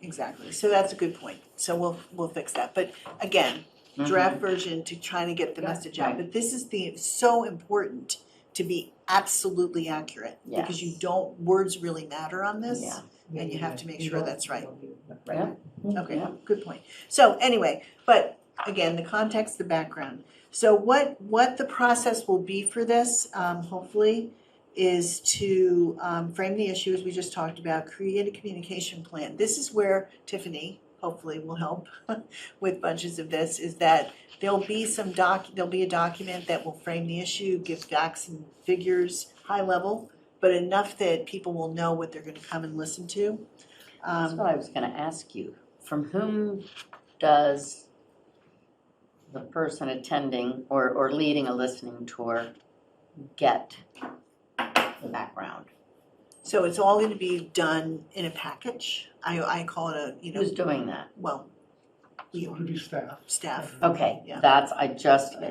Exactly. So that's a good point. So we'll fix that. But again, draft version to trying to get the Yeah, message out. right. But this is so important to be absolutely accurate because you Yes. don't, words really matter on this. Yeah. And you have to make sure that's right. Yeah. Okay, Yeah. good point. So anyway, but again, the context, the background. So what the process will be for this, hopefully, is to frame the issues we just talked about, create a communication plan. This is where Tiffany hopefully will help with bunches of this, is that there'll be a document that will frame the issue, give facts and figures, high level, but enough that people will know what they're gonna come and listen to. That's what I was gonna ask you. From whom does the person attending or leading a listening tour get the background? So it's all gonna be done in a package. I call it Who's doing that? well, we So it could be staff. staff. Okay, Yeah.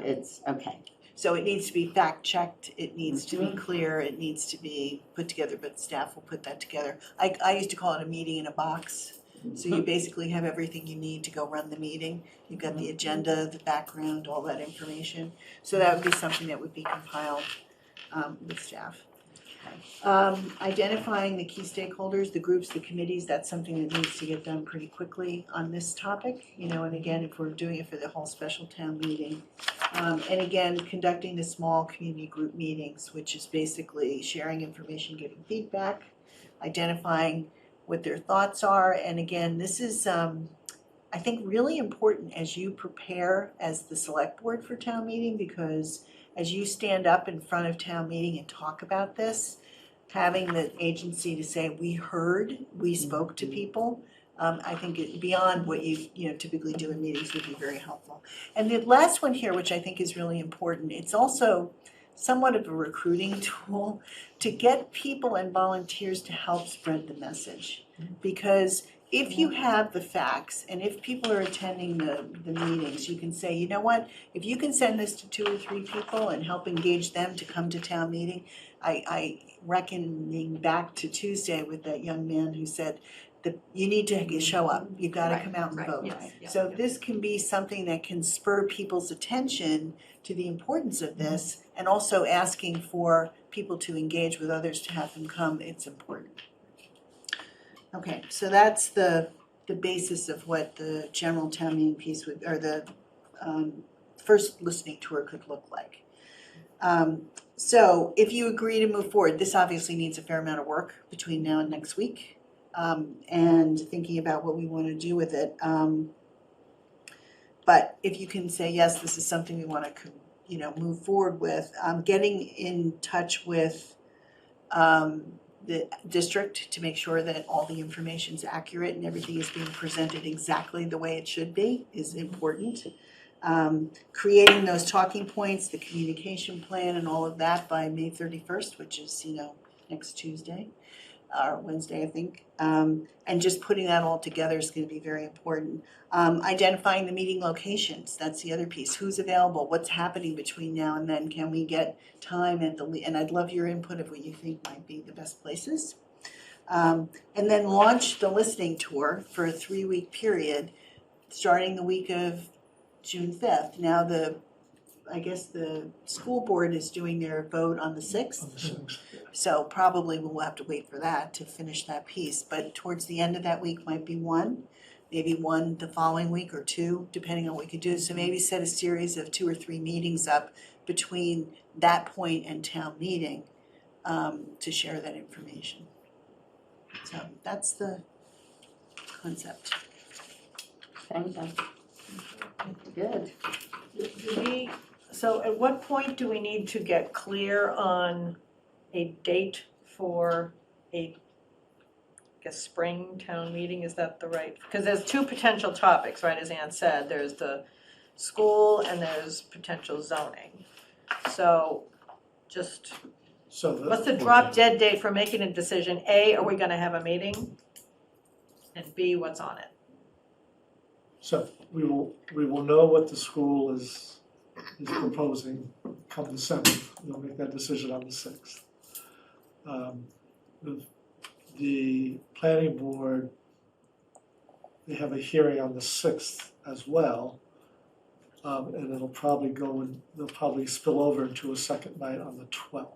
it's, okay. So it needs to be fact checked, it needs to be Mhm. clear, it needs to be put together, but staff will put that together. I used to call it a meeting in a box. So you basically have everything you need to go run the meeting. You've got the agenda, the background, all that information. So that would be something that would be compiled with staff. Identifying the key stakeholders, the groups, the committees, that's something that needs to get done pretty quickly on this topic. And again, if we're doing it for the whole special town meeting. And again, conducting the small community group meetings, which is basically sharing information, giving feedback, identifying what their thoughts are. And again, this is, I think, really important as you prepare as the select board for town meeting, because as you stand up in front of town meeting and talk about this, having the agency to say, we heard, we spoke to people, I think beyond what you typically do in meetings would be very helpful. And the last one here, which I think is really important, it's also somewhat of a recruiting tool to get people and volunteers to help spread the message. Because if you have the facts and if people are attending the meetings, you can say, you know what, if you can send this to 2 or 3 people and help engage them to come to town meeting, I reckoning back to Tuesday with that young man who said that you need to show up, you've gotta come out and vote. Yes, yeah. So this can be something that can spur people's attention to the importance of this, and also asking for people to engage with others to have them come, it's important. Okay, so that's the basis of what the general town meeting piece would, or the first listening tour could look like. So if you agree to move forward, this obviously needs a fair amount of work between now and next week, and thinking about what we want to do with it. But if you can say, yes, this is something we want to, move forward with, getting in touch with the district to make sure that all the information's accurate and everything is being presented exactly the way it should be is important. Creating those talking points, the communication plan and all of that by May 31st, which is, next Tuesday or Wednesday, I think. And just putting that all together is going to be very important. Identifying the meeting locations, that's the other piece. Who's available? What's happening between now and then? Can we get time at and I'd love your input of what you think might be the best places. And then launch the listening tour for a 3-week period, starting the week of June 5th. Now I guess the school board is doing their vote on the 6th. On the 6th. So probably we'll have to wait for that to finish that piece, but towards the end of that week might be one, maybe one the following week or 2, depending on what we could do. So maybe set a series of 2 or 3 meetings up between that point and town meeting to share that information. So that's the concept. Thank you. Good. So at what point do we need to get clear on a date for a, spring town meeting? Is that the right? Because there's 2 potential topics, right, as Ann said. There's the school and there's potential zoning. So just, So what's the drop dead date for making a decision? A, are we gonna have a meeting? And B, what's on it? So we will know what the school is is proposing come the 7th. They'll make that decision on the 6th. The planning board, they have a hearing on the 6th as well. And it'll probably they'll probably spill over into a second night on the 12th.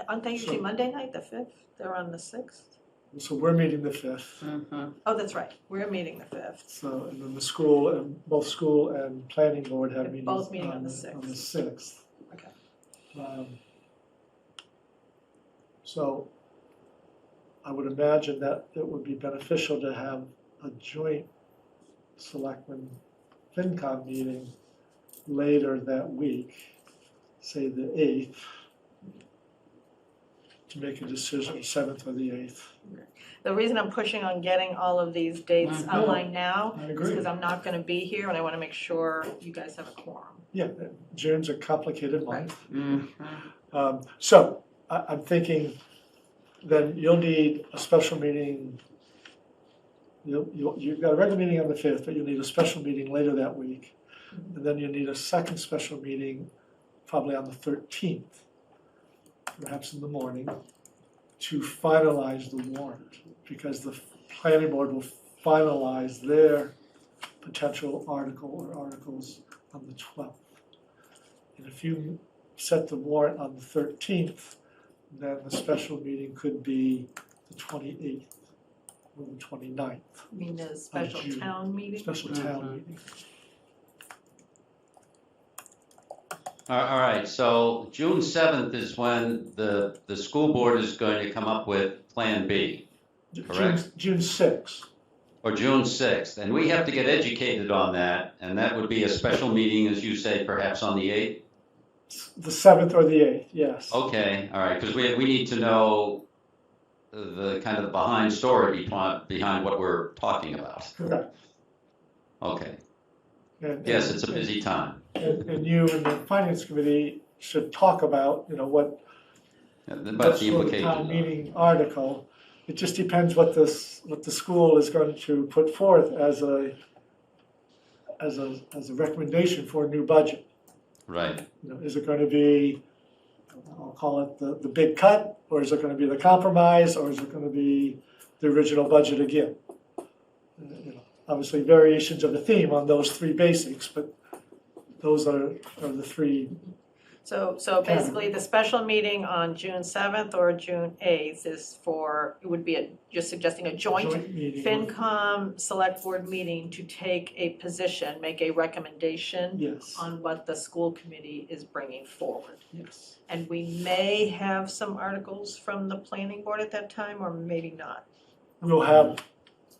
Aren't they usually Monday night, the 5th? They're on the 6th? So we're meeting the 5th. Mhm. Oh, that's right, we're meeting the 5th. So, and then both school and planning board have They're meetings both meeting on the On the 6th. 6th. Okay. So I would imagine that it would be beneficial to have a joint selectmen FinCom meeting later that week, say the 8th, to make a decision, 7th or the 8th. The reason I'm pushing on getting all of these dates Mhm. outlined now I is agree. because I'm not gonna be here and I wanna make sure you guys have a quorum. Yeah, June's a complicated month. Mhm. So I'm thinking then you'll need a special meeting. You've got a regular meeting on the 5th, but you'll need a special meeting later that week. And then you'll need a second special meeting probably on the 13th, perhaps in the morning, to finalize the warrant. Because the planning board will finalize their potential article or articles on the 12th. And if you set the warrant on the 13th, then the special meeting could be the 28th or the 29th, You mean the special June. town meeting? special town Mhm. meeting. All right, so June 7th is when the school board is going to come up with Plan B, correct? June 6th. or June 6th, and we have to get educated on that, and that would be a special meeting, as you say, perhaps on the 8th? The 7th or the 8th, yes. Okay, all right, because we need to know the kind of the behind story behind what we're talking about. Correct. Okay, And- yes, it's a busy time. And you and the finance committee should talk about, what But the town implications. meeting article. It just depends what the school is going to put forth as a recommendation for a new budget. Right, Is it going to be, I'll call it the big cut, or is it going to be the compromise, or is it going to be the original budget again? Obviously variations of the theme on those three basics, but those are the three. So basically, the special meeting on June 7th or June 8th is you're suggesting a joint meeting. FinCom select board meeting to take a position, make a recommendation Yes, on what the school committee is bringing forward. yes. And we may have some articles from the planning board at that time, or maybe not. We'll have,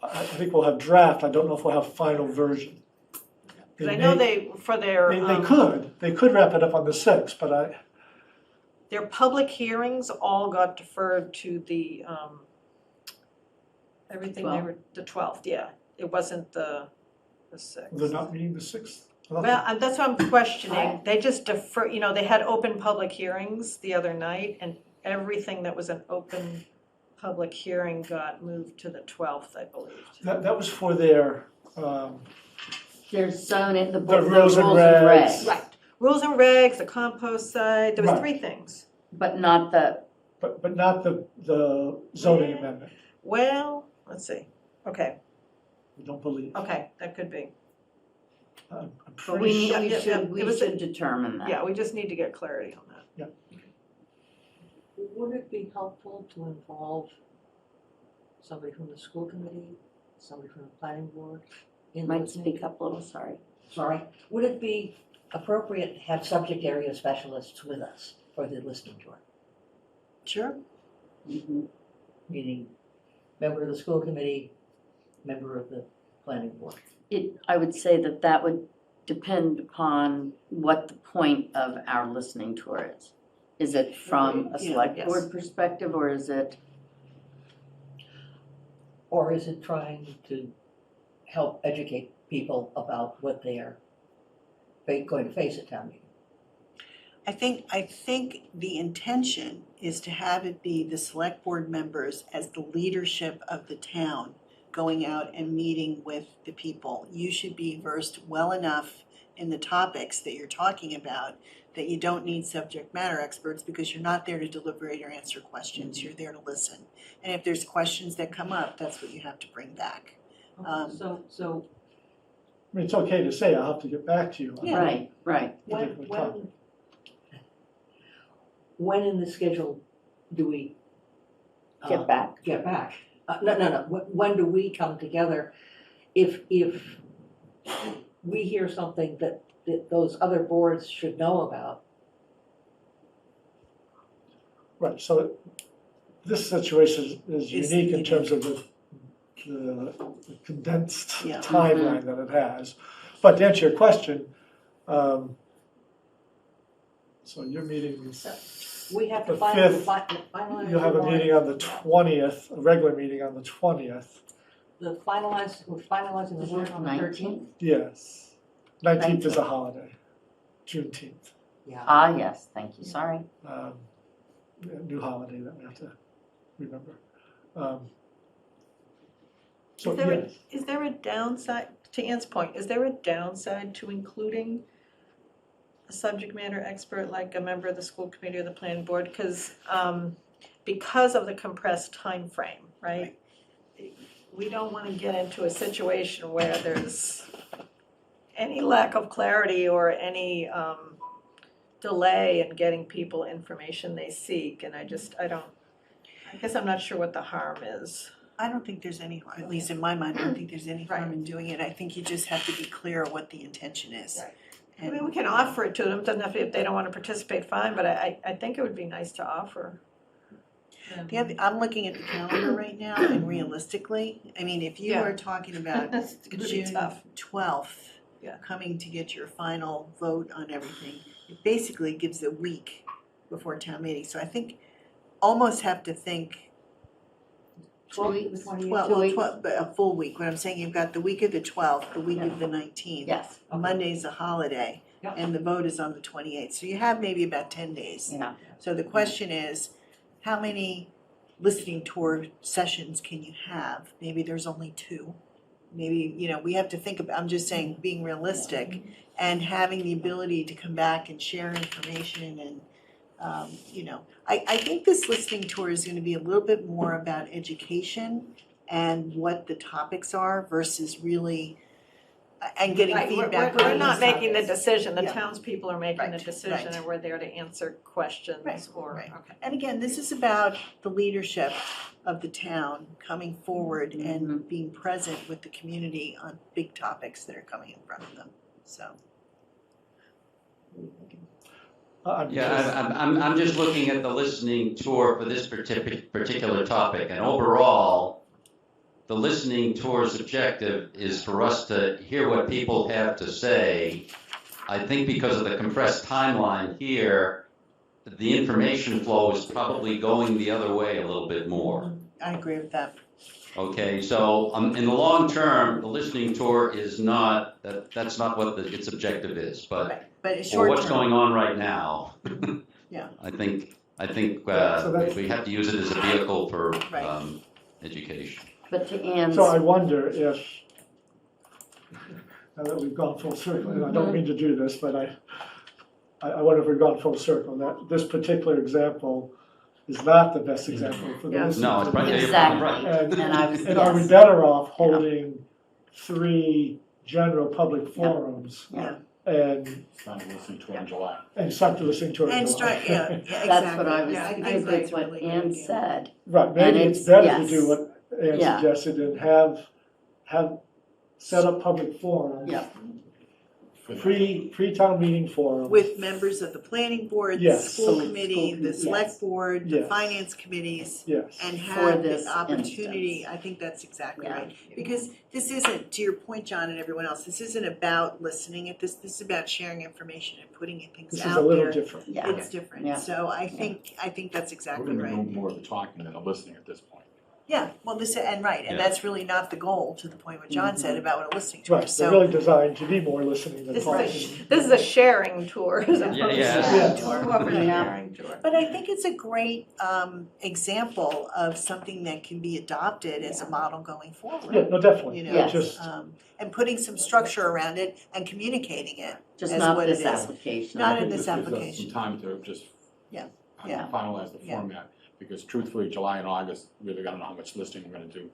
I think we'll have draft, I don't know if we'll have final version. Because I know they could wrap it up on the 6th, but their public hearings all got deferred to the, the 12th, yeah. It wasn't the 6th. they're not meeting the 6th. Well, that's what I'm questioning. They just defer, they had open public hearings the other night, and everything that was an open public hearing got moved to the 12th, I believe. That was for their, There's zoning, the The rules rules and and regs, regs. Right. Rules and regs, the compost side, there was Right. 3 things. but not the, but not the zoning amendment, Well, let's see. Okay, I don't believe. that could be. I'm but pretty sure. we It was should determine that. Yeah, we just need to get clarity on that. Would it be helpful to involve somebody from the school committee, somebody from the planning board? in Might listening? speak up a little, sorry. Sorry, would it be appropriate to have subject area specialists with us for the listening tour? Sure. Mhm. Meaning, member of the school committee, member of the planning board. I would say that would depend upon what the point of our listening tour is. Is it from a Yeah, select yes. board perspective, or is it, Or is it trying to help educate people about what they are going to face at town meeting? I think the intention is to have it be the select board members as the leadership of the town going out and meeting with the people. You should be versed well enough in the topics that you're talking about, that you don't need subject matter experts because you're not there to deliberate or answer questions, you're there to listen. And if there's questions that come up, that's what you have to bring back. So I mean, it's okay to say, I'll have to get back to you on Yeah. Right, right. when in the schedule do we Get back. get back? No. When do we come together? If we hear something that those other boards should know about, Right, so this situation is Is unique in unique. terms of the condensed Yeah. timeline that it has. But to answer your question, so your meeting is, we have to The finalize. you have a meeting on the 20th, a regular meeting on the 20th, We're finalizing the warrant on the 13th? yes. 19th is a holiday, Juneteenth, Yeah. Ah, yes, thank you, sorry. a new holiday that we have to remember. So, Is there a- yes, Is there a downside, to Ann's point, is there a downside to including a subject matter expert like a member of the school committee or the planning board? Because of the compressed time frame, right? We don't want to get into a situation where there's any lack of clarity or any delay in getting people information they seek. And I guess I'm not sure what the harm is. I don't think there's any, at least in my mind, I don't think there's any harm in doing it. I think you just have to be clear what the intention is. Right. I And- mean, we can offer it to them, doesn't have to, if they don't want to participate, fine, but I think it would be nice to offer. I'm looking at the calendar right now, and realistically, I mean, if you Yeah. are talking about It's gonna be June tough. 12th, Yeah. coming to get your final vote on everything, it basically gives a week before town meeting. So I think, almost have to think 28th. 12, but a full week. What I'm saying, you've got the week of the 12th, the week of the 19th. Yes, Okay. Monday's a holiday, Yeah. and the vote is on the 28th. So you have maybe about 10 days. yeah. So the question is, how many listening tour sessions can you have? Maybe there's only 2. Maybe, we have to think about, I'm just saying, being realistic and having the ability to come back and share information and, I think this listening tour is gonna be a little bit more about education and what the topics are versus really, and getting Right, feedback. we're on not those making the topics. decision, the Yeah. townspeople are making the Right, decision, right. and we're there to answer questions Right, or, right. okay. And again, this is about the leadership of the town coming forward and being present with the community on big topics that are coming in front of them, so. I'm Yeah, just- I'm just looking at the listening tour for this particular topic, and overall, the listening tour's objective is for us to hear what people have to say. I think because of the compressed timeline here, the information flow is probably going the other way a little bit more. I agree with that. Okay, so in the long term, the listening tour is not, that's not what its objective is, but Right, but it's for short what's term. going on right now. Yeah. I think Yeah, so that's- we have to use it as a vehicle for Right. education. But to Ann's, So I wonder if, now that we've gone full circle, and I don't mean to do this, but I wonder if we've gone full circle, that this particular example is not the best example for the Yeah. listening. No, it's to. right, you're Exactly. right. and I was, And are we yes, better off holding 3 general public forums Yeah, and Starting listening to it in July. start to listen to it? and in start, July? exactly. that's what I was, Yeah, I think think that's a what really good Ann idea. said. Right, maybe And it's it's- better to yes. do what Ann Yeah. suggested and have set up public forums. Yeah. Pre-town meeting forums. With members of the planning board, the Yes. school So committee, school the com- select yes. board, the Yes. finance committees, Yes. and For have this the opportunity, instance. I think that's exactly Yeah. right. Because this isn't, to your point, John, and everyone else, this isn't about listening at this is about sharing information and putting things This is out a little there. different. Yeah, It's different, Yeah. so I think that's We're exactly gonna be right. doing more of the talking than the listening at this point. Yeah, well, this, and right, and Yeah. that's really not the goal, to the point what John said about what a listening tour Right, is, they're so. really designed to be more listening than This is a, talking. this is a sharing tour as opposed to Yeah. Yeah. more of a Yeah. sharing tour. But I think it's a great example of something that can be adopted as a model going forward. Yeah, no, definitely, You know, Yes. just, and putting some structure around it and communicating it. Just As not what this it is. application. Not I in think this gives us application. some time to just Yeah, yeah. finalize the Yeah. format, because truthfully, July and August, we really gotta know how much listening we're gonna do.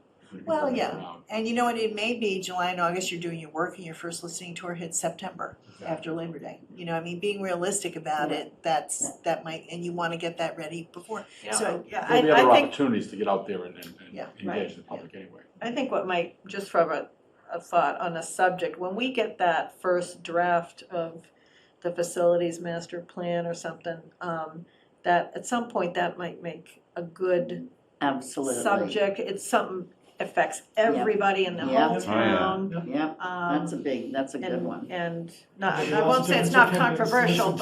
Well, before we yeah. go out. And you know what, it may be July and August, you're doing your work and your first listening tour hits September Exactly. after Labor Day. You know, I mean, being realistic about it, that might, and you wanna get that ready before. So, Yeah, There'll be I other think, opportunities to get out there and Yeah, engage the public anyway. I think what might, just from a thought on a subject, when we get that first draft of the facilities master plan or something, that at some point that might make a good Absolutely. subject. It's something affects everybody in the Yeah. whole Oh, yeah. town. Yep, that's that's a good And, one. and not, There's I lots won't of say it's things not that can be controversial, listened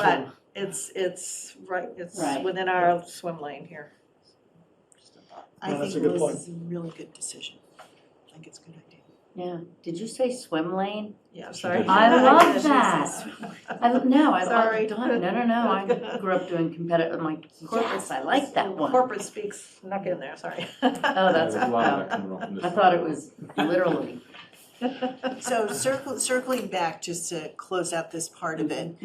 but to. it's right, it's Right. within our swim lane here. Just a thought. I No, that's think a good this point. is a really good decision. I think it's a good idea. Yeah, did you say swim lane? Yeah, I'm sorry. I love did. that. No, Sorry. no, I grew up doing competitive, my corpus, I like that one. Corporate speaks snuck in there, sorry. Oh, that's, There's a lot of that coming up from this. I thought it was literally. So circling back, just to close out this part of it,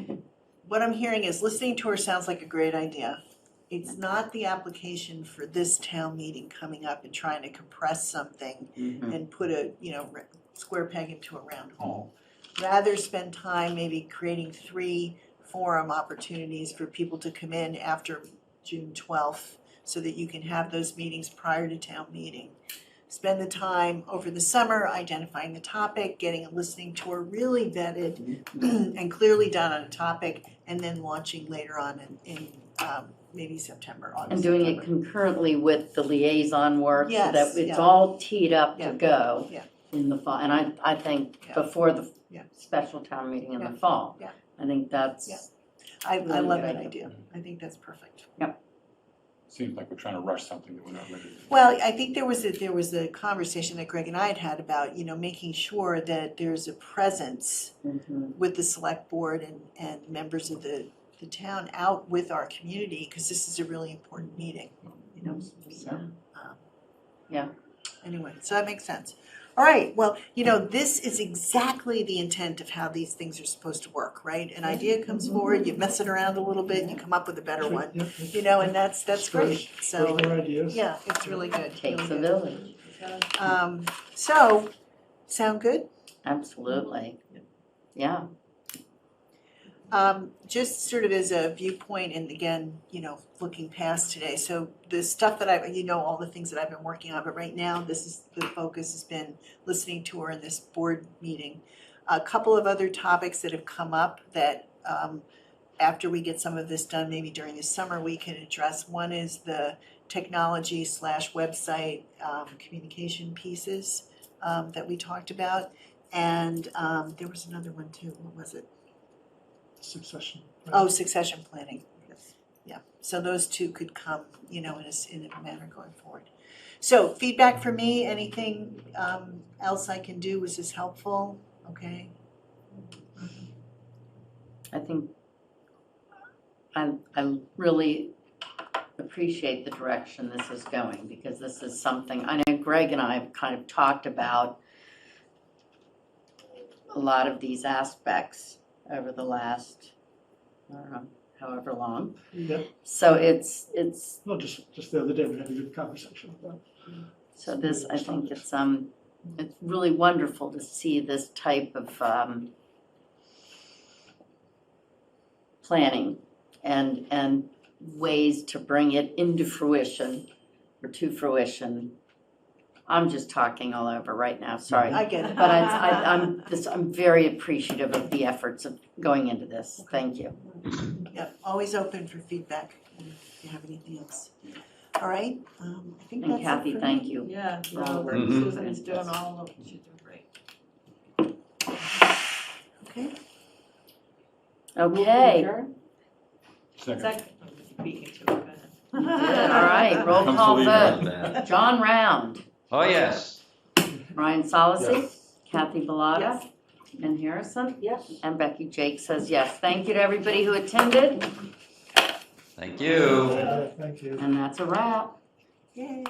what I'm hearing is listening tour sounds like a great idea. It's not the application for this town meeting coming up and trying to compress something and put a, square peg into a round hole. Rather spend time maybe creating 3 forum opportunities for people to come in after June 12th so that you can have those meetings prior to town meeting. Spend the time over the summer identifying the topic, getting a listening tour really vetted and clearly done on a topic, and then launching later on in maybe September, August. And doing it September. concurrently with the liaison work so Yes, that it's yeah. all teed up Yeah, to go yeah. in the fall. And I think Yeah. before the Yeah. special town meeting in Yeah. the fall. Yeah. I think that's. Yeah. I Really love good that idea. idea. I think that's perfect. Seems like we're trying to rush something that we're not ready to do. Well, I think there was a conversation that Greg and I had about, making sure that there's a presence Mhm. with the select board and members of the town out with our community, because this is a really important meeting, so. Yeah. Anyway, so that makes sense. All right, well, this is exactly the intent of how these things are supposed to work, right? An idea comes forward, you mess it around a little bit, you come up with a better one, and that's great, so, More ideas. yeah, it's really good. Takes a really village. good. So, sound good? Absolutely. Yeah. Just sort of as a viewpoint, and again, looking past today, so the stuff that all the things that I've been working on, but right now, this is, the focus has been listening tour in this board meeting. A couple of other topics that have come up that, after we get some of this done, maybe during the summer, we can address. One is the technology/website communication pieces that we talked about. And there was another one too, what was it? Succession. Oh, succession planning. Yeah, so those two could come, in a manner going forward. So feedback for me, anything else I can do? Was this helpful? Okay. I think I really appreciate the direction this is going, because this is something, I know Greg and I have kind of talked about a lot of these aspects over the last, I don't know, however long. Yeah, So it's, no, just the other day, we had a good conversation about. so this, I think it's really wonderful to see this type of planning and ways to bring it into fruition or to fruition. I'm just talking all over right now, sorry. I get it. But I'm very appreciative of the efforts of going into this. Thank you. Yep, always open for feedback if you have anything else. All right, I think that's And it Kathy, for thank me. you. Yeah, no, Susan is doing all of, she's doing great. Okay, Okay. Second. Second, beating to it, go ahead. You did, all right. right, roll Comes to call leave vote. John Round, Oh, yes. Ryan Solacey, Yes. Kathy Bellata, Yes. and Harrison, Yes. and Becky Jake says yes. Thank you to everybody who attended, Thank you. Thank you. and that's a wrap. Yay.